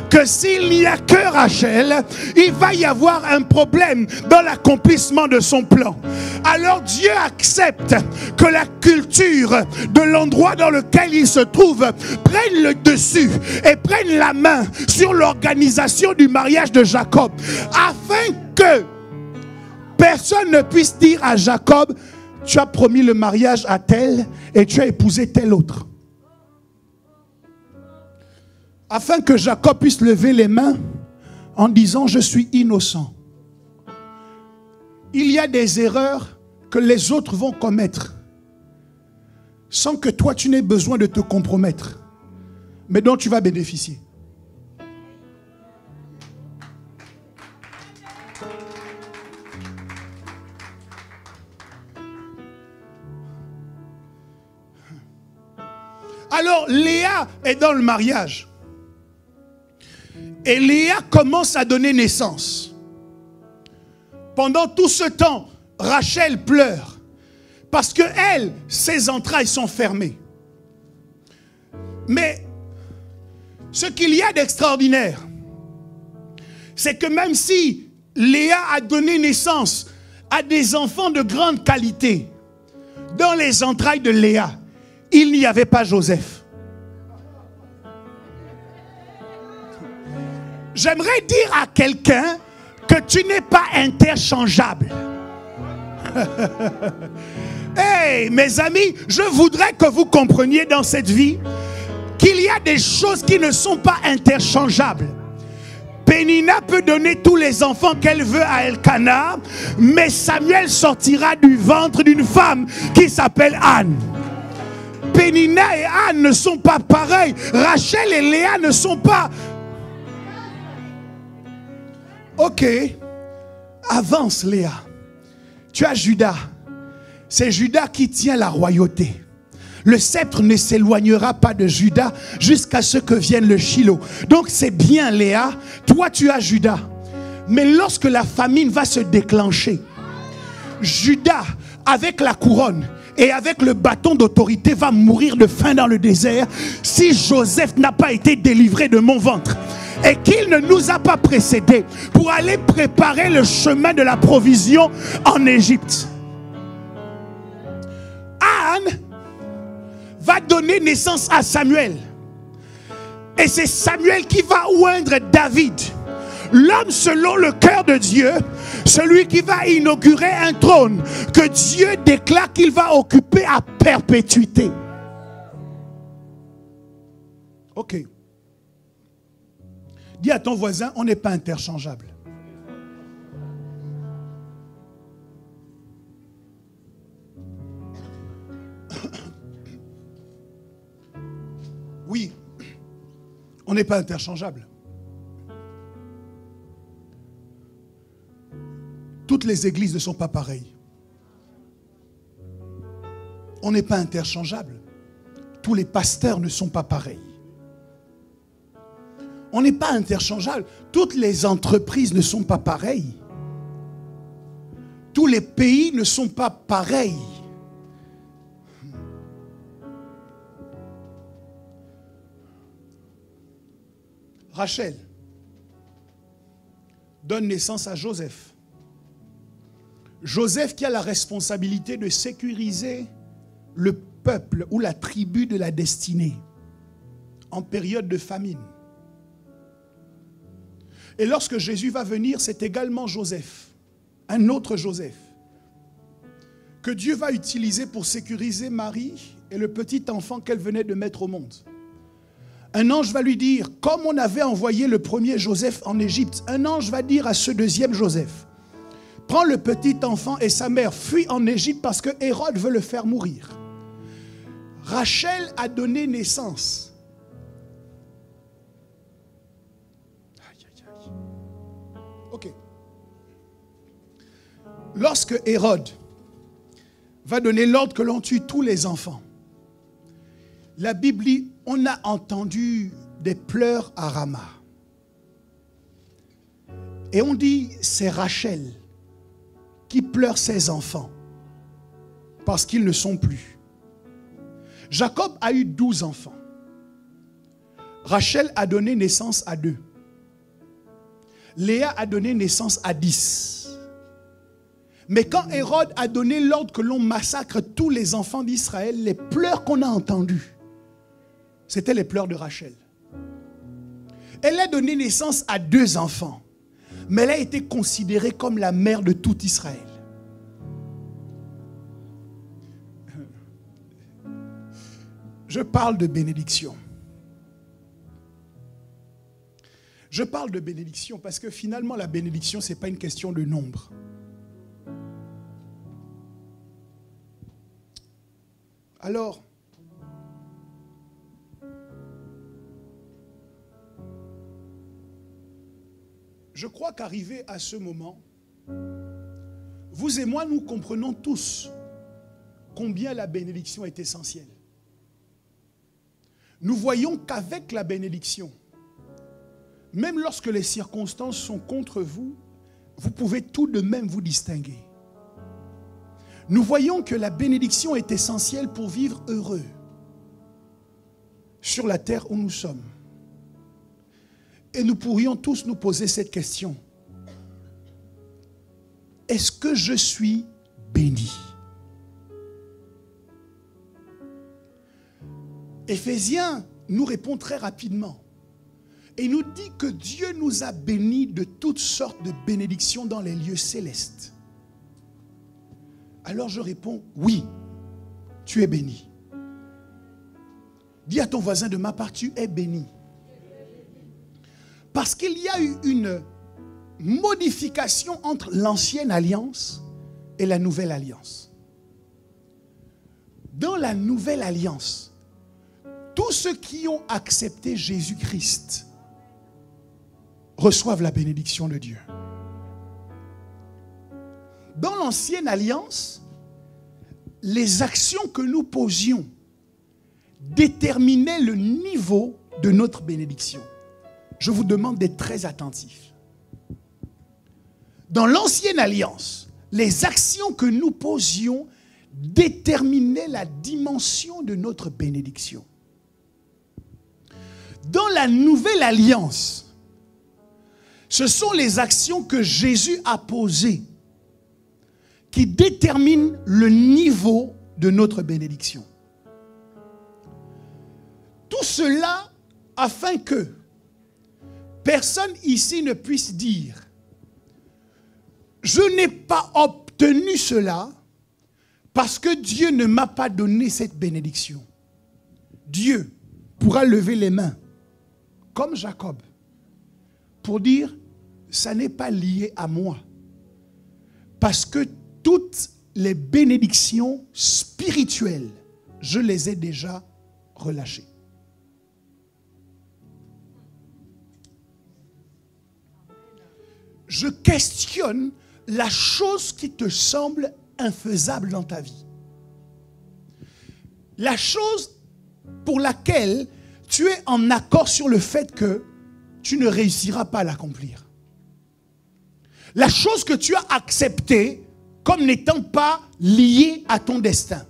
que s'il n'y a que Rachel, il va y avoir un problème dans l'accomplissement de son plan. Alors Dieu accepte que la culture de l'endroit dans lequel il se trouve prenne le dessus et prenne la main sur l'organisation du mariage de Jacob, afin que personne ne puisse dire à Jacob, tu as promis le mariage à tel et tu as épousé tel autre. Afin que Jacob puisse lever les mains en disant, je suis innocent. Il y a des erreurs que les autres vont commettre sans que toi tu n'aies besoin de te compromettre, mais dont tu vas bénéficier. Alors Léa est dans le mariage. Et Léa commence à donner naissance. Pendant tout ce temps, Rachel pleure. Parce que elle, ses entrailles sont fermées. Mais ce qu'il y a d'extraordinaire, c'est que même si Léa a donné naissance à des enfants de grande qualité, dans les entrailles de Léa, il n'y avait pas Joseph. J'aimerais dire à quelqu'un que tu n'es pas interchangeable. Hey, mes amis, je voudrais que vous compreniez dans cette vie qu'il y a des choses qui ne sont pas interchangeables. Pénina peut donner tous les enfants qu'elle veut à Elkana, mais Samuel sortira du ventre d'une femme qui s'appelle Anne. Pénina et Anne ne sont pas pareils. Rachel et Léa ne sont pas... Ok, avance Léa. Tu as Judas. C'est Judas qui tient la royauté. Le sceptre ne s'éloignera pas de Judas jusqu'à ce que vienne le Shiloh. Donc c'est bien Léa, toi tu as Judas. Mais lorsque la famine va se déclencher, Judas avec la couronne et avec le bâton d'autorité va mourir de faim dans le désert si Joseph n'a pas été délivré de mon ventre. Et qu'il ne nous a pas précédés pour aller préparer le chemin de la provision en Égypte. Anne va donner naissance à Samuel. Et c'est Samuel qui va oindre David L'homme selon le cœur de Dieu, celui qui va inaugurer un trône que Dieu déclare qu'il va occuper à perpétuité. Ok. Dis à ton voisin, on n'est pas interchangeable. Oui, on n'est pas interchangeable. Toutes les églises ne sont pas pareilles. On n'est pas interchangeable. Tous les pasteurs ne sont pas pareils. On n'est pas interchangeable. Toutes les entreprises ne sont pas pareilles. Tous les pays ne sont pas pareils. Rachel donne naissance à Joseph. Joseph qui a la responsabilité de sécuriser le peuple ou la tribu de la destinée en période de famine. Et lorsque Jésus va venir, c'est également Joseph, un autre Joseph, que Dieu va utiliser pour sécuriser Marie et le petit enfant qu'elle venait de mettre au monde. Un ange va lui dire, comme on avait envoyé le premier Joseph en Égypte, un ange va dire à ce deuxième Joseph, prends le petit enfant et sa mère, fuis en Égypte parce que Hérode veut le faire mourir. Rachel a donné naissance. Aïe, aïe, aïe. Ok. Lorsque Hérode va donner l'ordre que l'on tue tous les enfants, la Bible dit, on a entendu des pleurs à Rama. Et on dit, c'est Rachel qui pleure ses enfants parce qu'ils ne sont plus. Jacob a eu 12 enfants. Rachel a donné naissance à 2. Léa a donné naissance à 10. Mais quand Hérode a donné l'ordre que l'on massacre tous les enfants d'Israël, les pleurs qu'on a entendus, c'était les pleurs de Rachel. Elle a donné naissance à 2 enfants, mais elle a été considérée comme la mère de tout Israël. Je parle de bénédiction. Je parle de bénédiction parce que finalement la bénédiction, ce n'est pas une question de nombre. Alors, je crois qu'arrivé à ce moment, vous et moi, nous comprenons tous combien la bénédiction est essentielle. Nous voyons qu'avec la bénédiction, même lorsque les circonstances sont contre vous, vous pouvez tout de même vous distinguer. Nous voyons que la bénédiction est essentielle pour vivre heureux sur la terre où nous sommes. Et nous pourrions tous nous poser cette question. Est-ce que je suis béni? Éphésiens nous répond très rapidement. Et nous dit que Dieu nous a bénis de toutes sortes de bénédictions dans les lieux célestes. Alors je réponds, oui, tu es béni. Dis à ton voisin, de ma part, tu es béni. Parce qu'il y a eu une modification entre l'ancienne alliance et la nouvelle alliance. Dans la nouvelle alliance, tous ceux qui ont accepté Jésus-Christ reçoivent la bénédiction de Dieu. Dans l'ancienne alliance, les actions que nous posions déterminaient le niveau de notre bénédiction. Je vous demande d'être très attentifs. Dans l'ancienne alliance, les actions que nous posions déterminaient la dimension de notre bénédiction. Dans la nouvelle alliance, ce sont les actions que Jésus a posées qui déterminent le niveau de notre bénédiction. Tout cela afin que personne ici ne puisse dire « Je n'ai pas obtenu cela parce que Dieu ne m'a pas donné cette bénédiction. » Dieu pourra lever les mains, comme Jacob, pour dire « Ça n'est pas lié à moi. » Parce que toutes les bénédictions spirituelles, je les ai déjà relâchées. Je questionne la chose qui te semble infaisable dans ta vie. La chose pour laquelle tu es en accord sur le fait que tu ne réussiras pas à l'accomplir. La chose que tu as acceptée comme n'étant pas liée à ton destin.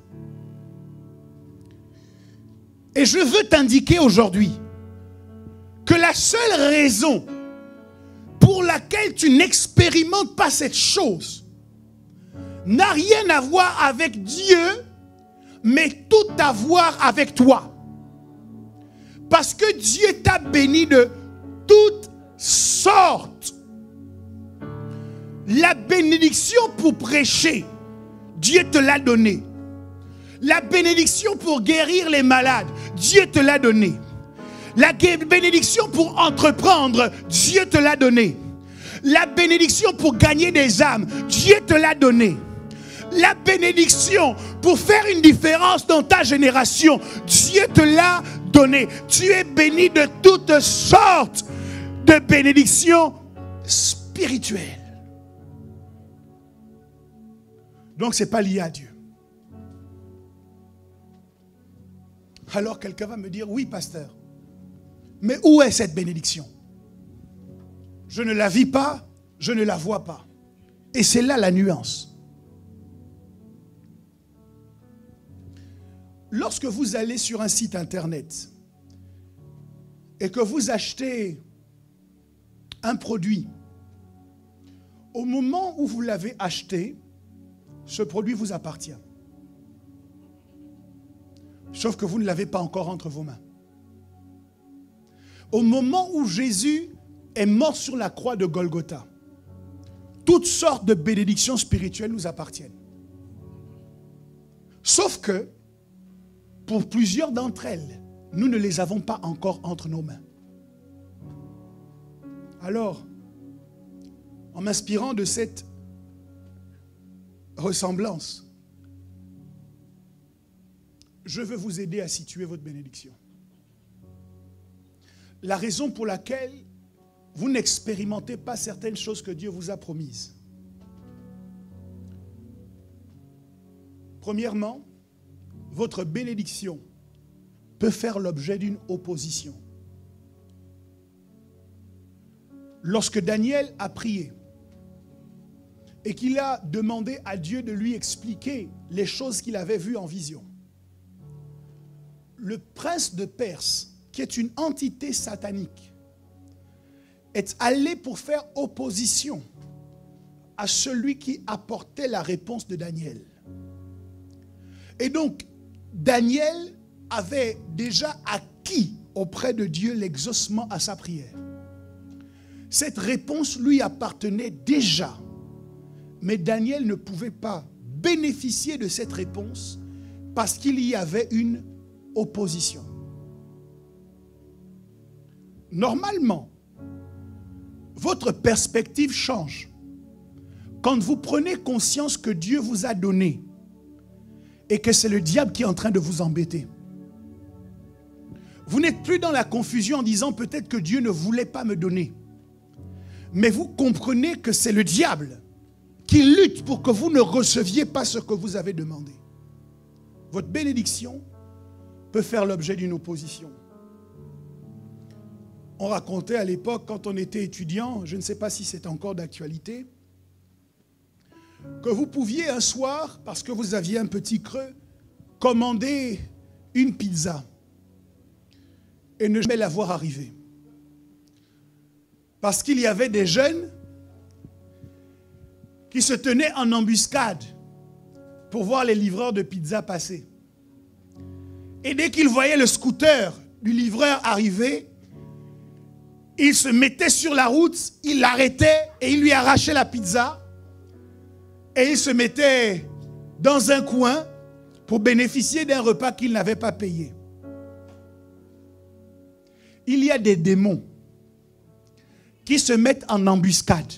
Et je veux t'indiquer aujourd'hui que la seule raison pour laquelle tu n'expérimentes pas cette chose n'a rien à voir avec Dieu, mais tout à voir avec toi. Parce que Dieu t'a béni de toutes sortes. La bénédiction pour prêcher, Dieu te l'a donné. La bénédiction pour guérir les malades, Dieu te l'a donné. La bénédiction pour entreprendre, Dieu te l'a donné. La bénédiction pour gagner des âmes, Dieu te l'a donné. La bénédiction pour faire une différence dans ta génération, Dieu te l'a donné. Tu es béni de toutes sortes de bénédictions spirituelles. Donc ce n'est pas lié à Dieu. Alors quelqu'un va me dire, oui pasteur, mais où est cette bénédiction? Je ne la vis pas, je ne la vois pas. Et c'est là la nuance. Lorsque vous allez sur un site internet et que vous achetez un produit, au moment où vous l'avez acheté, ce produit vous appartient. Sauf que vous ne l'avez pas encore entre vos mains. Au moment où Jésus est mort sur la croix de Golgotha, toutes sortes de bénédictions spirituelles nous appartiennent. Sauf que, pour plusieurs d'entre elles, nous ne les avons pas encore entre nos mains. Alors, en m'inspirant de cette ressemblance, je veux vous aider à situer votre bénédiction. La raison pour laquelle vous n'expérimentez pas certaines choses que Dieu vous a promises. Premièrement, votre bénédiction peut faire l'objet d'une opposition. Lorsque Daniel a prié et qu'il a demandé à Dieu de lui expliquer les choses qu'il avait vues en vision, le prince de Perse, qui est une entité satanique, est allé pour faire opposition à celui qui apportait la réponse de Daniel. Et donc, Daniel avait déjà acquis auprès de Dieu l'exaucement à sa prière. Cette réponse lui appartenait déjà, mais Daniel ne pouvait pas bénéficier de cette réponse parce qu'il y avait une opposition. Normalement, votre perspective change quand vous prenez conscience que Dieu vous a donné et que c'est le diable qui est en train de vous embêter. Vous n'êtes plus dans la confusion en disant peut-être que Dieu ne voulait pas me donner. Mais vous comprenez que c'est le diable qui lutte pour que vous ne receviez pas ce que vous avez demandé. Votre bénédiction peut faire l'objet d'une opposition. On racontait à l'époque, quand on était étudiant, je ne sais pas si c'est encore d'actualité, que vous pouviez un soir, parce que vous aviez un petit creux, commander une pizza et ne jamais la voir arriver. Parce qu'il y avait des jeunes qui se tenaient en embuscade pour voir les livreurs de pizza passer. Et dès qu'ils voyaient le scooter du livreur arriver, Il se mettait sur la route, il l'arrêtait et il lui arrachait la pizza. Et il se mettait dans un coin pour bénéficier d'un repas qu'il n'avait pas payé. Il y a des démons qui se mettent en embuscade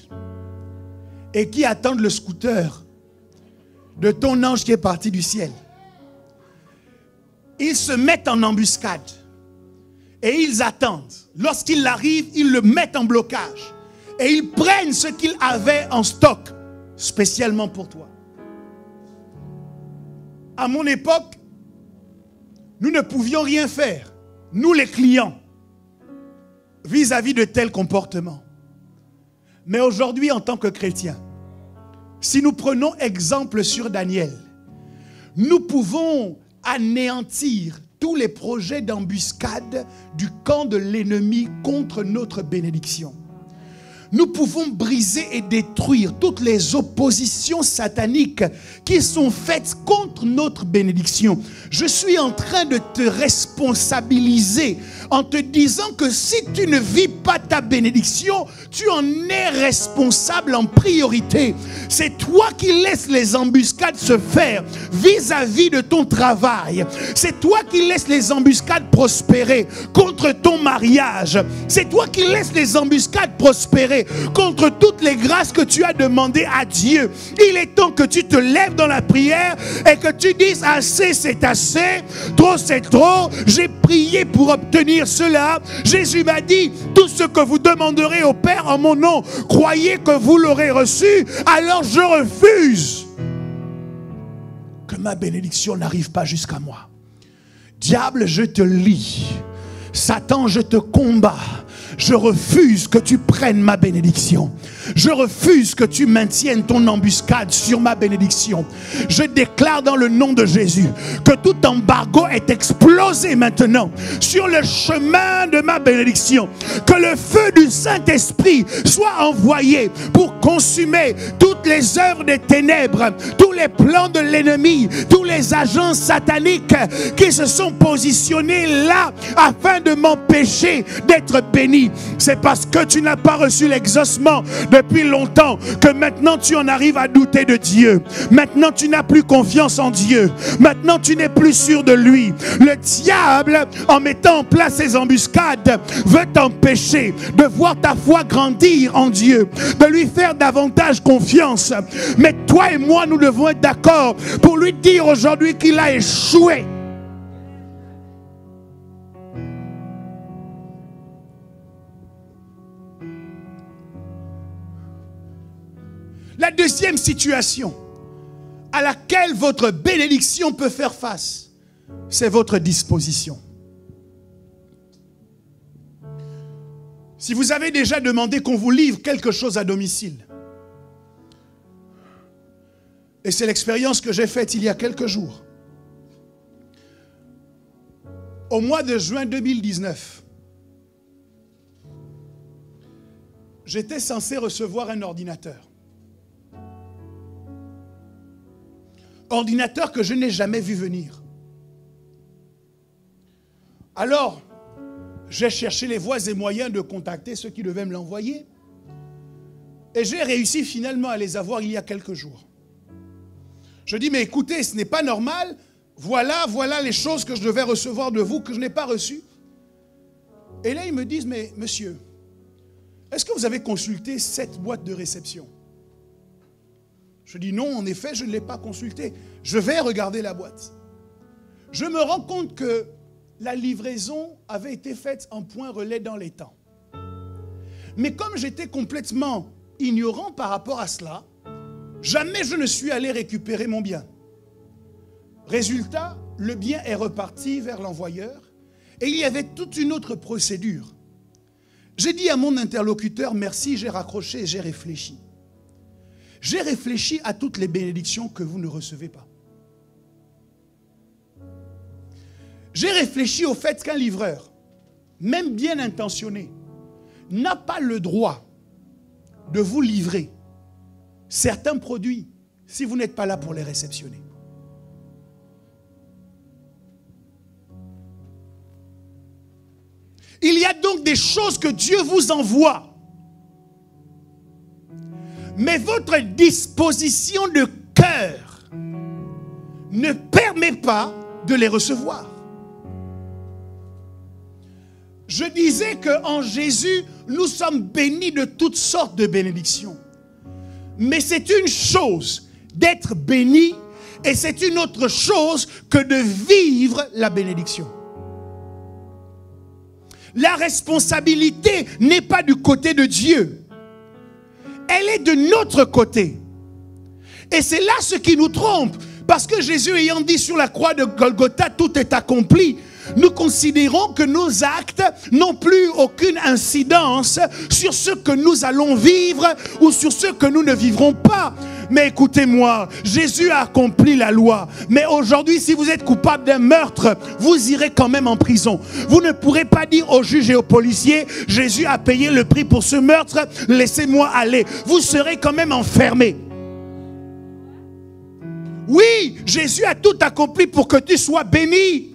et qui attendent le scooter de ton ange qui est parti du ciel. Ils se mettent en embuscade et ils attendent. Lorsqu'il arrive, ils le mettent en blocage et ils prennent ce qu'ils avaient en stock spécialement pour toi. À mon époque, nous ne pouvions rien faire, nous les clients, vis-à-vis de tels comportements. Mais aujourd'hui, en tant que chrétiens, si nous prenons exemple sur Daniel, nous pouvons anéantir tous les projets d'embuscade du camp de l'ennemi contre notre bénédiction. Nous pouvons briser et détruire toutes les oppositions sataniques qui sont faites contre notre bénédiction. Je suis en train de te responsabiliser en te disant que si tu ne vis pas ta bénédiction, tu en es responsable en priorité. C'est toi qui laisses les embuscades se faire vis-à-vis de ton travail. C'est toi qui laisses les embuscades prospérer contre ton mariage. C'est toi qui laisses les embuscades prospérer contre toutes les grâces que tu as demandées à Dieu. Il est temps que tu te lèves dans la prière et que tu dises assez c'est assez, trop c'est trop, j'ai prié pour obtenir cela. Jésus m'a dit tout ce que vous demanderez au Père en mon nom, croyez que vous l'aurez reçu, alors je refuse que ma bénédiction n'arrive pas jusqu'à moi. Diable, je te lie. Satan, je te combats. Je refuse que tu prennes ma bénédiction. Je refuse que tu maintiennes ton embuscade sur ma bénédiction. Je déclare dans le nom de Jésus que tout embargo est explosé maintenant sur le chemin de ma bénédiction. Que le feu du Saint-Esprit soit envoyé pour consumer toutes les œuvres des ténèbres, tous les plans de l'ennemi, tous les agents sataniques qui se sont positionnés là afin de m'empêcher d'être béni. C'est parce que tu n'as pas reçu l'exaucement depuis longtemps que maintenant tu en arrives à douter de Dieu. Maintenant tu n'as plus confiance en Dieu. Maintenant tu n'es plus sûr de lui. Le diable, en mettant en place ses embuscades, veut t'empêcher de voir ta foi grandir en Dieu, de lui faire davantage confiance. Mais toi et moi, nous devons être d'accord pour lui dire aujourd'hui qu'il a échoué. La deuxième situation à laquelle votre bénédiction peut faire face, c'est votre disposition. Si vous avez déjà demandé qu'on vous livre quelque chose à domicile, et c'est l'expérience que j'ai faite il y a quelques jours, au mois de juin 2019, j'étais censé recevoir un ordinateur. Ordinateur que je n'ai jamais vu venir. Alors, j'ai cherché les voies et moyens de contacter ceux qui devaient me l'envoyer. Et j'ai réussi finalement à les avoir il y a quelques jours. Je dis, mais écoutez, ce n'est pas normal. Voilà les choses que je devais recevoir de vous, que je n'ai pas reçues. Et là, ils me disent, mais monsieur, est-ce que vous avez consulté cette boîte de réception ? Je dis non, en effet, je ne l'ai pas consulté. Je vais regarder la boîte. Je me rends compte que la livraison avait été faite en point relais dans les temps. Mais comme j'étais complètement ignorant par rapport à cela, jamais je ne suis allé récupérer mon bien. Résultat, le bien est reparti vers l'envoyeur et il y avait toute une autre procédure. J'ai dit à mon interlocuteur, merci, j'ai raccroché et j'ai réfléchi. J'ai réfléchi à toutes les bénédictions que vous ne recevez pas. J'ai réfléchi au fait qu'un livreur, même bien intentionné, n'a pas le droit de vous livrer certains produits si vous n'êtes pas là pour les réceptionner. Il y a donc des choses que Dieu vous envoie. Mais votre disposition de cœur ne permet pas de les recevoir. Je disais qu'en Jésus, nous sommes bénis de toutes sortes de bénédictions. Mais c'est une chose d'être béni et c'est une autre chose que de vivre la bénédiction. La responsabilité n'est pas du côté de Dieu. Elle est de notre côté. Et c'est là ce qui nous trompe. Parce que Jésus ayant dit sur la croix de Golgotha, tout est accompli, nous considérons que nos actes n'ont plus aucune incidence sur ce que nous allons vivre ou sur ce que nous ne vivrons pas. Mais écoutez-moi, Jésus a accompli la loi. Mais aujourd'hui, si vous êtes coupable d'un meurtre, vous irez quand même en prison. Vous ne pourrez pas dire aux juges et aux policiers, Jésus a payé le prix pour ce meurtre, laissez-moi aller. Vous serez quand même enfermé. Oui, Jésus a tout accompli pour que tu sois béni.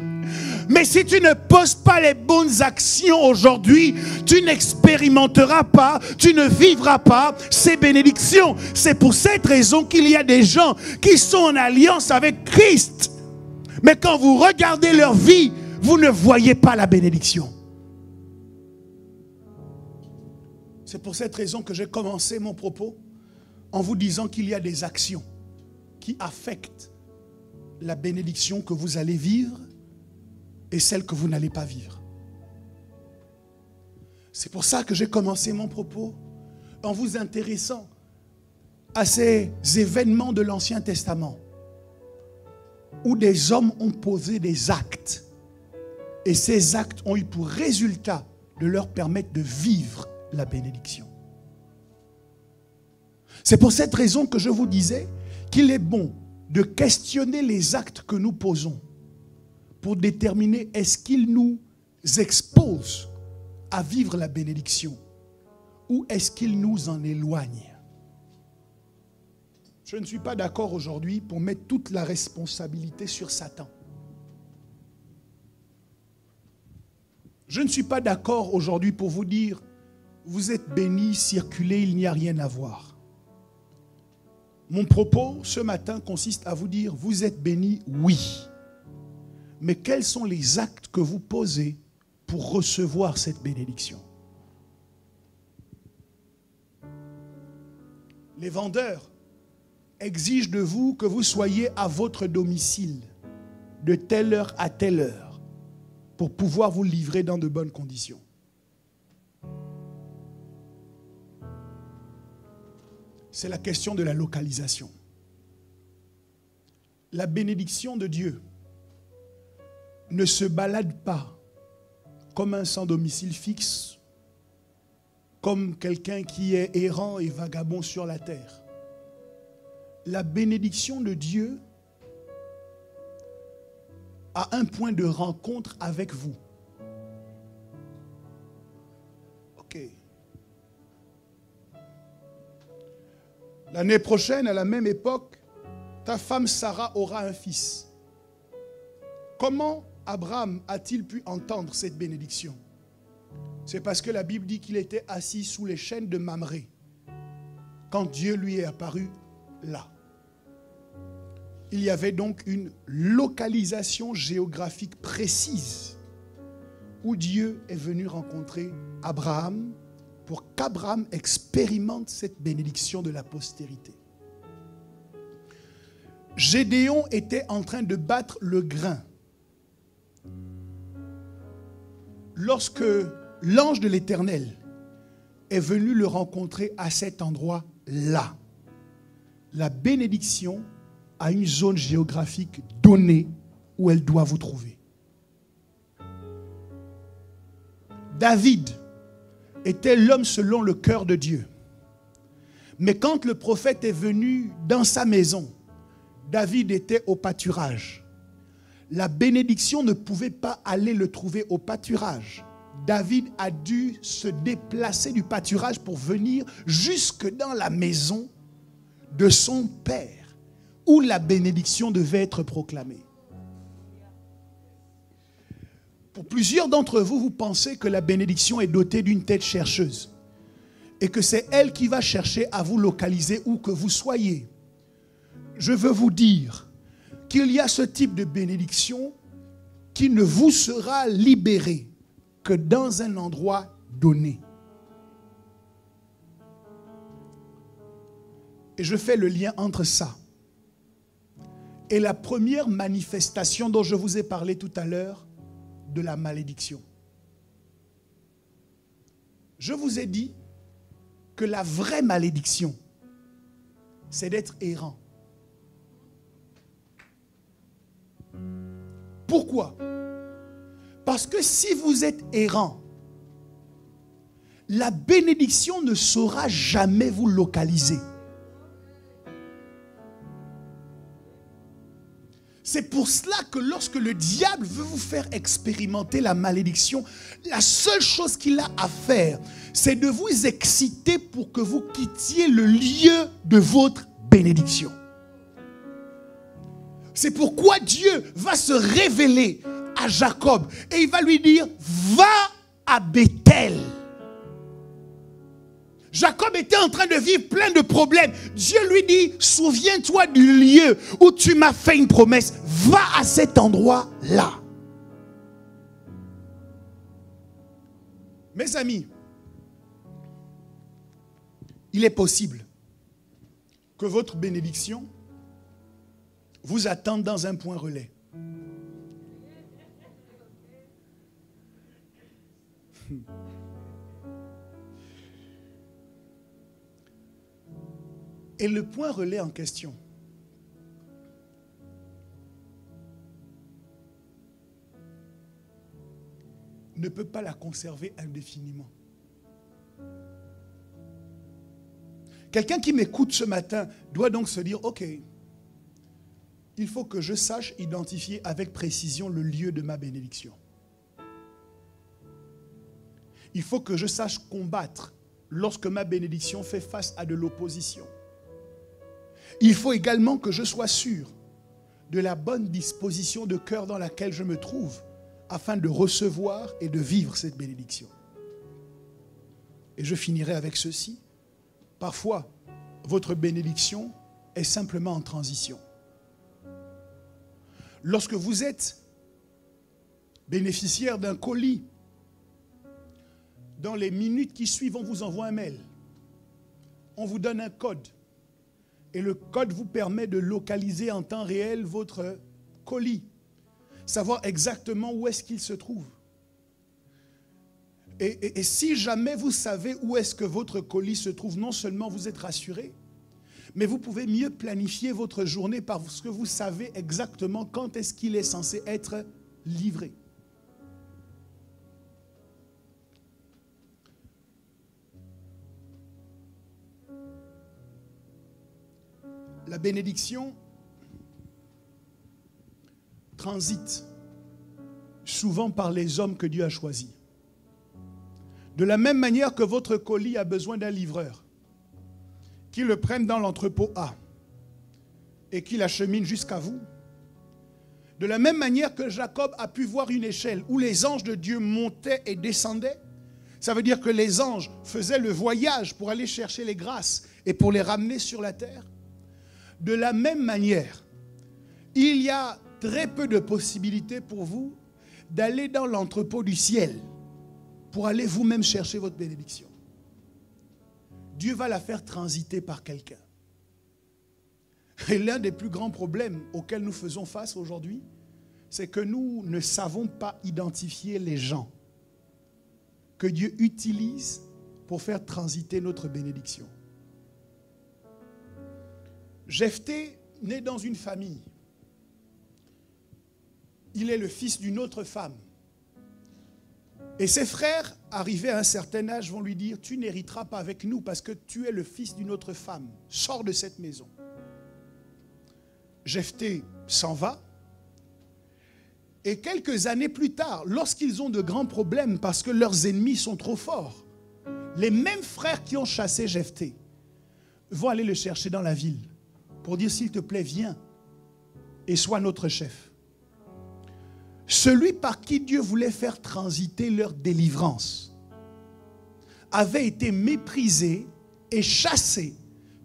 Mais si tu ne poses pas les bonnes actions aujourd'hui, tu n'expérimenteras pas, tu ne vivras pas ces bénédictions. C'est pour cette raison qu'il y a des gens qui sont en alliance avec Christ. Mais quand vous regardez leur vie, vous ne voyez pas la bénédiction. C'est pour cette raison que j'ai commencé mon propos en vous disant qu'il y a des actions qui affectent la bénédiction que vous allez vivre et celle que vous n'allez pas vivre. C'est pour ça que j'ai commencé mon propos en vous intéressant à ces événements de l'Ancien Testament où des hommes ont posé des actes et ces actes ont eu pour résultat de leur permettre de vivre la bénédiction. C'est pour cette raison que je vous disais qu'il est bon de questionner les actes que nous posons pour déterminer est-ce qu'ils nous exposent à vivre la bénédiction ou est-ce qu'ils nous en éloignent. Je ne suis pas d'accord aujourd'hui pour mettre toute la responsabilité sur Satan. Je ne suis pas d'accord aujourd'hui pour vous dire vous êtes bénis, circulez, il n'y a rien à voir. Mon propos ce matin consiste à vous dire vous êtes bénis, oui. Mais quels sont les actes que vous posez pour recevoir cette bénédiction? Les vendeurs exigent de vous que vous soyez à votre domicile de telle heure à telle heure pour pouvoir vous livrer dans de bonnes conditions. C'est la question de la localisation. La bénédiction de Dieu ne se balade pas comme un sans domicile fixe, comme quelqu'un qui est errant et vagabond sur la terre. La bénédiction de Dieu a un point de rencontre avec vous. Ok. L'année prochaine, à la même époque, ta femme Sarah aura un fils. Comment Abraham a-t-il pu entendre cette bénédiction? C'est parce que la Bible dit qu'il était assis sous les chênes de Mamré quand Dieu lui est apparu là. Il y avait donc une localisation géographique précise où Dieu est venu rencontrer Abraham pour qu'Abraham expérimente cette bénédiction de la postérité. Gédéon était en train de battre le grain lorsque l'ange de l'Éternel est venu le rencontrer à cet endroit-là. La bénédiction a une zone géographique donnée où elle doit vous trouver. David était l'homme selon le cœur de Dieu. Mais quand le prophète est venu dans sa maison, David était au pâturage. La bénédiction ne pouvait pas aller le trouver au pâturage. David a dû se déplacer du pâturage pour venir jusque dans la maison de son père, où la bénédiction devait être proclamée. Pour plusieurs d'entre vous, vous pensez que la bénédiction est dotée d'une tête chercheuse et que c'est elle qui va chercher à vous localiser où que vous soyez. Je veux vous dire qu'il y a ce type de bénédiction qui ne vous sera libérée que dans un endroit donné. Et je fais le lien entre ça et la première manifestation dont je vous ai parlé tout à l'heure, de la malédiction. Je vous ai dit que la vraie malédiction, c'est d'être errant. Pourquoi? Parce que si vous êtes errant, la bénédiction ne saura jamais vous localiser. C'est pour cela que lorsque le diable veut vous faire expérimenter la malédiction, la seule chose qu'il a à faire, c'est de vous exciter pour que vous quittiez le lieu de votre bénédiction. C'est pourquoi Dieu va se révéler à Jacob et il va lui dire, va à Bethel. Jacob était en train de vivre plein de problèmes. Dieu lui dit, souviens-toi du lieu où tu m'as fait une promesse. Va à cet endroit-là. Mes amis, il est possible que votre bénédiction vous attende dans un point relais. Et le point relais en question, ne peut pas la conserver indéfiniment. Quelqu'un qui m'écoute ce matin doit donc se dire, ok, il faut que je sache identifier avec précision le lieu de ma bénédiction. Il faut que je sache combattre lorsque ma bénédiction fait face à de l'opposition. Il faut également que je sois sûr de la bonne disposition de cœur dans laquelle je me trouve afin de recevoir et de vivre cette bénédiction. Et je finirai avec ceci. Parfois, votre bénédiction est simplement en transition. Lorsque vous êtes bénéficiaire d'un colis, dans les minutes qui suivent, on vous envoie un mail. On vous donne un code. Et le code vous permet de localiser en temps réel votre colis. Savoir exactement où est-ce qu'il se trouve. Et si jamais vous savez où est-ce que votre colis se trouve, non seulement vous êtes rassuré, mais vous pouvez mieux planifier votre journée parce que vous savez exactement quand est-ce qu'il est censé être livré. La bénédiction transite souvent par les hommes que Dieu a choisis. De la même manière que votre colis a besoin d'un livreur qui le prenne dans l'entrepôt A et qui l'achemine jusqu'à vous. De la même manière que Jacob a pu voir une échelle où les anges de Dieu montaient et descendaient, ça veut dire que les anges faisaient le voyage pour aller chercher les grâces et pour les ramener sur la terre. De la même manière, il y a très peu de possibilités pour vous d'aller dans l'entrepôt du ciel pour aller vous-même chercher votre bénédiction. Dieu va la faire transiter par quelqu'un. Et l'un des plus grands problèmes auxquels nous faisons face aujourd'hui, c'est que nous ne savons pas identifier les gens que Dieu utilise pour faire transiter notre bénédiction. Jephthé naît dans une famille. Il est le fils d'une autre femme. Et ses frères, arrivés à un certain âge, vont lui dire, tu n'hériteras pas avec nous parce que tu es le fils d'une autre femme. Sors de cette maison. Jephthé s'en va. Et quelques années plus tard, lorsqu'ils ont de grands problèmes parce que leurs ennemis sont trop forts, les mêmes frères qui ont chassé Jephthé vont aller le chercher dans la ville pour dire, s'il te plaît, viens et sois notre chef. celui par qui Dieu voulait faire transiter leur délivrance avait été méprisé et chassé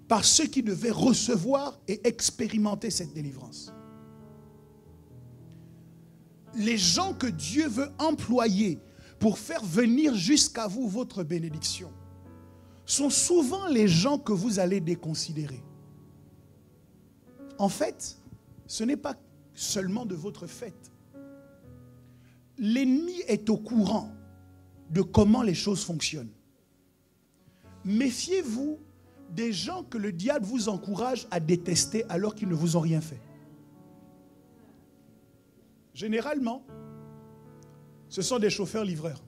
par ceux qui devaient recevoir et expérimenter cette délivrance. Les gens que Dieu veut employer pour faire venir jusqu'à vous votre bénédiction sont souvent les gens que vous allez déconsidérer. En fait, ce n'est pas seulement de votre fait. L'ennemi est au courant de comment les choses fonctionnent. Méfiez-vous des gens que le diable vous encourage à détester alors qu'ils ne vous ont rien fait. Généralement, ce sont des chauffeurs-livreurs.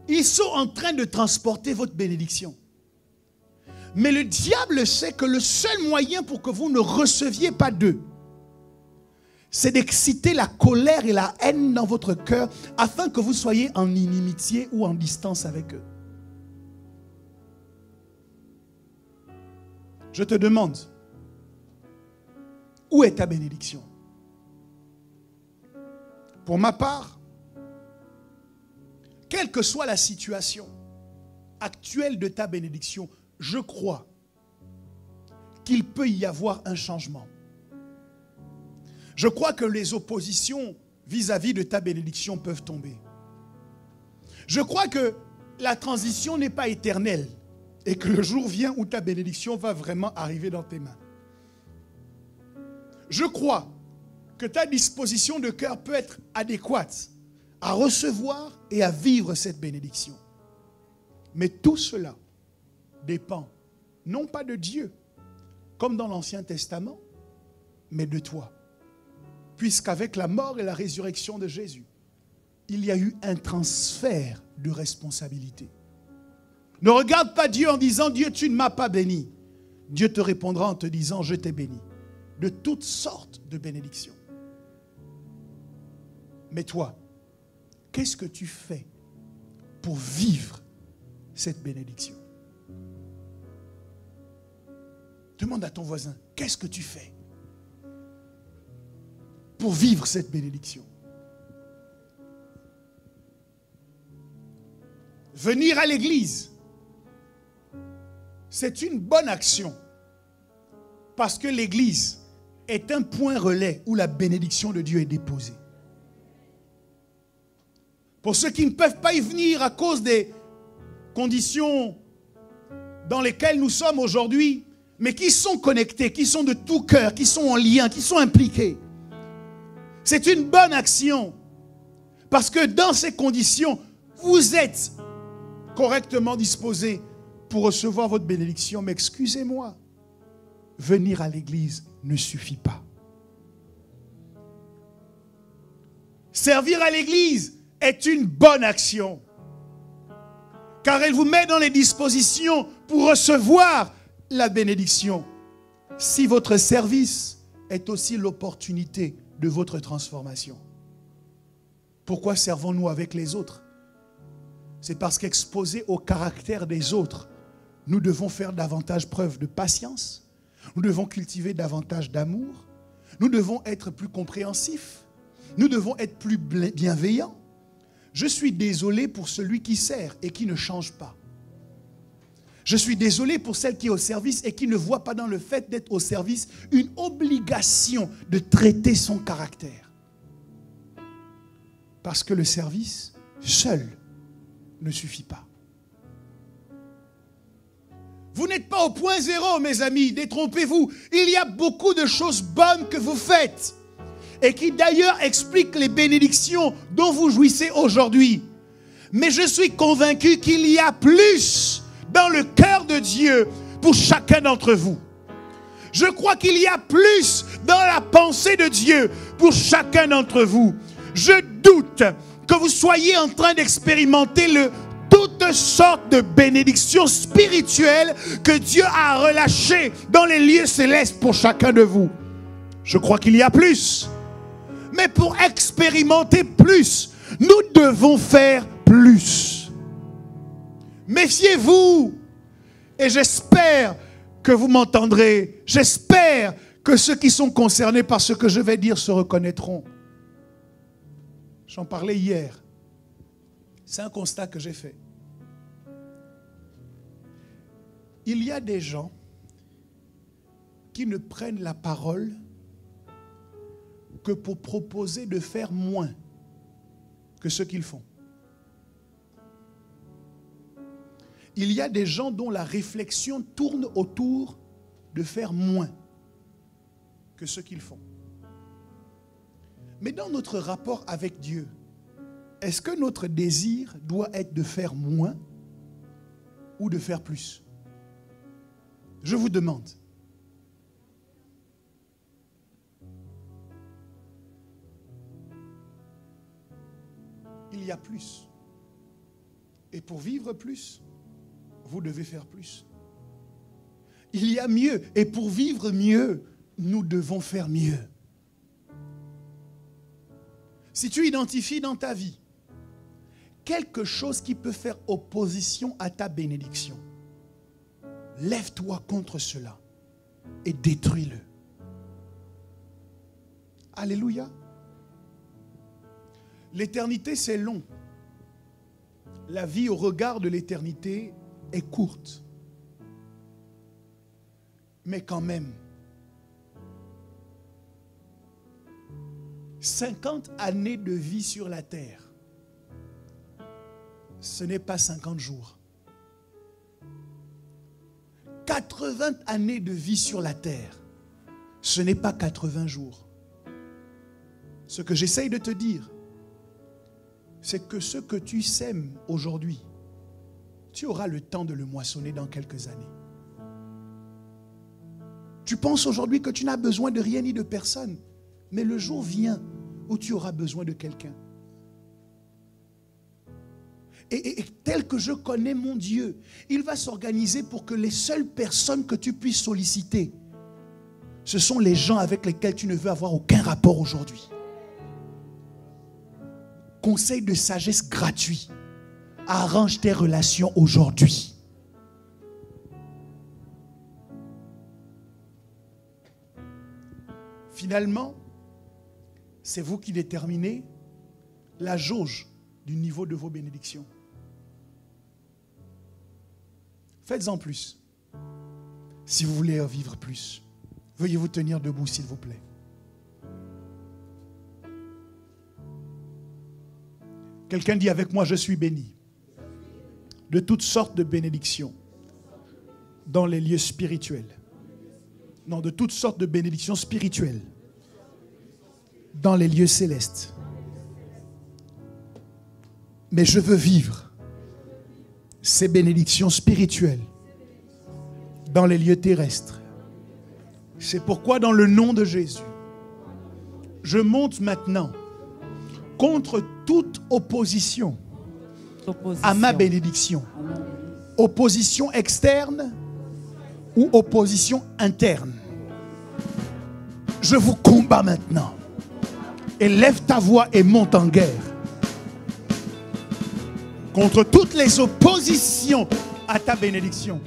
Ils sont en train de transporter votre bénédiction. Mais le diable sait que le seul moyen pour que vous ne receviez pas d'eux, c'est d'exciter la colère et la haine dans votre cœur afin que vous soyez en inimitié ou en distance avec eux. Je te demande, où est ta bénédiction? Pour ma part, quelle que soit la situation actuelle de ta bénédiction, je crois qu'il peut y avoir un changement. Je crois que les oppositions vis-à-vis de ta bénédiction peuvent tomber. Je crois que la transition n'est pas éternelle et que le jour vient où ta bénédiction va vraiment arriver dans tes mains. Je crois que ta disposition de cœur peut être adéquate à recevoir et à vivre cette bénédiction. Mais tout cela dépend non pas de Dieu, comme dans l'Ancien Testament, mais de toi. Puisqu'avec la mort et la résurrection de Jésus, il y a eu un transfert de responsabilité. Ne regarde pas Dieu en disant « Dieu, tu ne m'as pas béni ». Dieu te répondra en te disant « Je t'ai béni » de toutes sortes de bénédictions. Mais toi, qu'est-ce que tu fais pour vivre cette bénédiction? Demande à ton voisin, qu'est-ce que tu fais pour vivre cette bénédiction? Venir à l'église, c'est une bonne action parce que l'église est un point relais où la bénédiction de Dieu est déposée. Pour ceux qui ne peuvent pas y venir à cause des conditions dans lesquelles nous sommes aujourd'hui, mais qui sont connectés, qui sont de tout cœur, qui sont en lien, qui sont impliqués, c'est une bonne action. Parce que dans ces conditions, vous êtes correctement disposés pour recevoir votre bénédiction. Mais excusez-moi, venir à l'église ne suffit pas. Servir à l'église est une bonne action. Car elle vous met dans les dispositions pour recevoir la bénédiction. Si votre service est aussi l'opportunité de votre transformation. Pourquoi servons-nous avec les autres? C'est parce qu'exposés au caractère des autres, nous devons faire davantage preuve de patience, nous devons cultiver davantage d'amour, nous devons être plus compréhensifs, nous devons être plus bienveillants. Je suis désolé pour celui qui sert et qui ne change pas. Je suis désolé pour celle qui est au service et qui ne voit pas dans le fait d'être au service une obligation de traiter son caractère. Parce que le service, seul, ne suffit pas. Vous n'êtes pas au point zéro, mes amis, détrompez-vous. Il y a beaucoup de choses bonnes que vous faites et qui d'ailleurs expliquent les bénédictions dont vous jouissez aujourd'hui. Mais je suis convaincu qu'il y a plus dans le cœur de Dieu pour chacun d'entre vous. Je crois qu'il y a plus dans la pensée de Dieu pour chacun d'entre vous. Je doute que vous soyez en train d'expérimenter toutes sortes de bénédictions spirituelles que Dieu a relâchées dans les lieux célestes pour chacun de vous. Je crois qu'il y a plus. Mais pour expérimenter plus, nous devons faire plus. Méfiez-vous. Et j'espère que vous m'entendrez. J'espère que ceux qui sont concernés par ce que je vais dire se reconnaîtront. J'en parlais hier. C'est un constat que j'ai fait. Il y a des gens qui ne prennent la parole que pour proposer de faire moins que ce qu'ils font. Il y a des gens dont la réflexion tourne autour de faire moins que ce qu'ils font. Mais dans notre rapport avec Dieu, est-ce que notre désir doit être de faire moins ou de faire plus? Je vous demande. Il y a plus. Et pour vivre plus, vous devez faire plus. Il y a mieux. Et pour vivre mieux, nous devons faire mieux. Si tu identifies dans ta vie quelque chose qui peut faire opposition à ta bénédiction, lève-toi contre cela et détruis-le. Alléluia. L'éternité, c'est long. La vie au regard de l'éternité est courte. Mais quand même, 50 années de vie sur la terre, ce n'est pas 50 jours. 80 années de vie sur la terre, ce n'est pas 80 jours. Ce que j'essaye de te dire, c'est que ce que tu sèmes aujourd'hui, tu auras le temps de le moissonner dans quelques années. Tu penses aujourd'hui que tu n'as besoin de rien ni de personne, mais le jour vient où tu auras besoin de quelqu'un. Et tel que je connais mon Dieu, il va s'organiser pour que les seules personnes que tu puisses solliciter, ce sont les gens avec lesquels tu ne veux avoir aucun rapport aujourd'hui. Conseil de sagesse gratuit. Arrange tes relations aujourd'hui. Finalement, c'est vous qui déterminez la jauge du niveau de vos bénédictions. Faites-en plus. Si vous voulez vivre plus, veuillez vous tenir debout, s'il vous plaît. Quelqu'un dit avec moi, je suis béni de toutes sortes de bénédictions dans les lieux spirituels. Non, de toutes sortes de bénédictions spirituelles dans les lieux célestes. Mais je veux vivre ces bénédictions spirituelles dans les lieux terrestres. C'est pourquoi dans le nom de Jésus, je monte maintenant contre toute opposition à ma bénédiction. Opposition externe ou opposition interne. Je vous combats maintenant. Et lève ta voix et monte en guerre contre toutes les oppositions à ta bénédiction.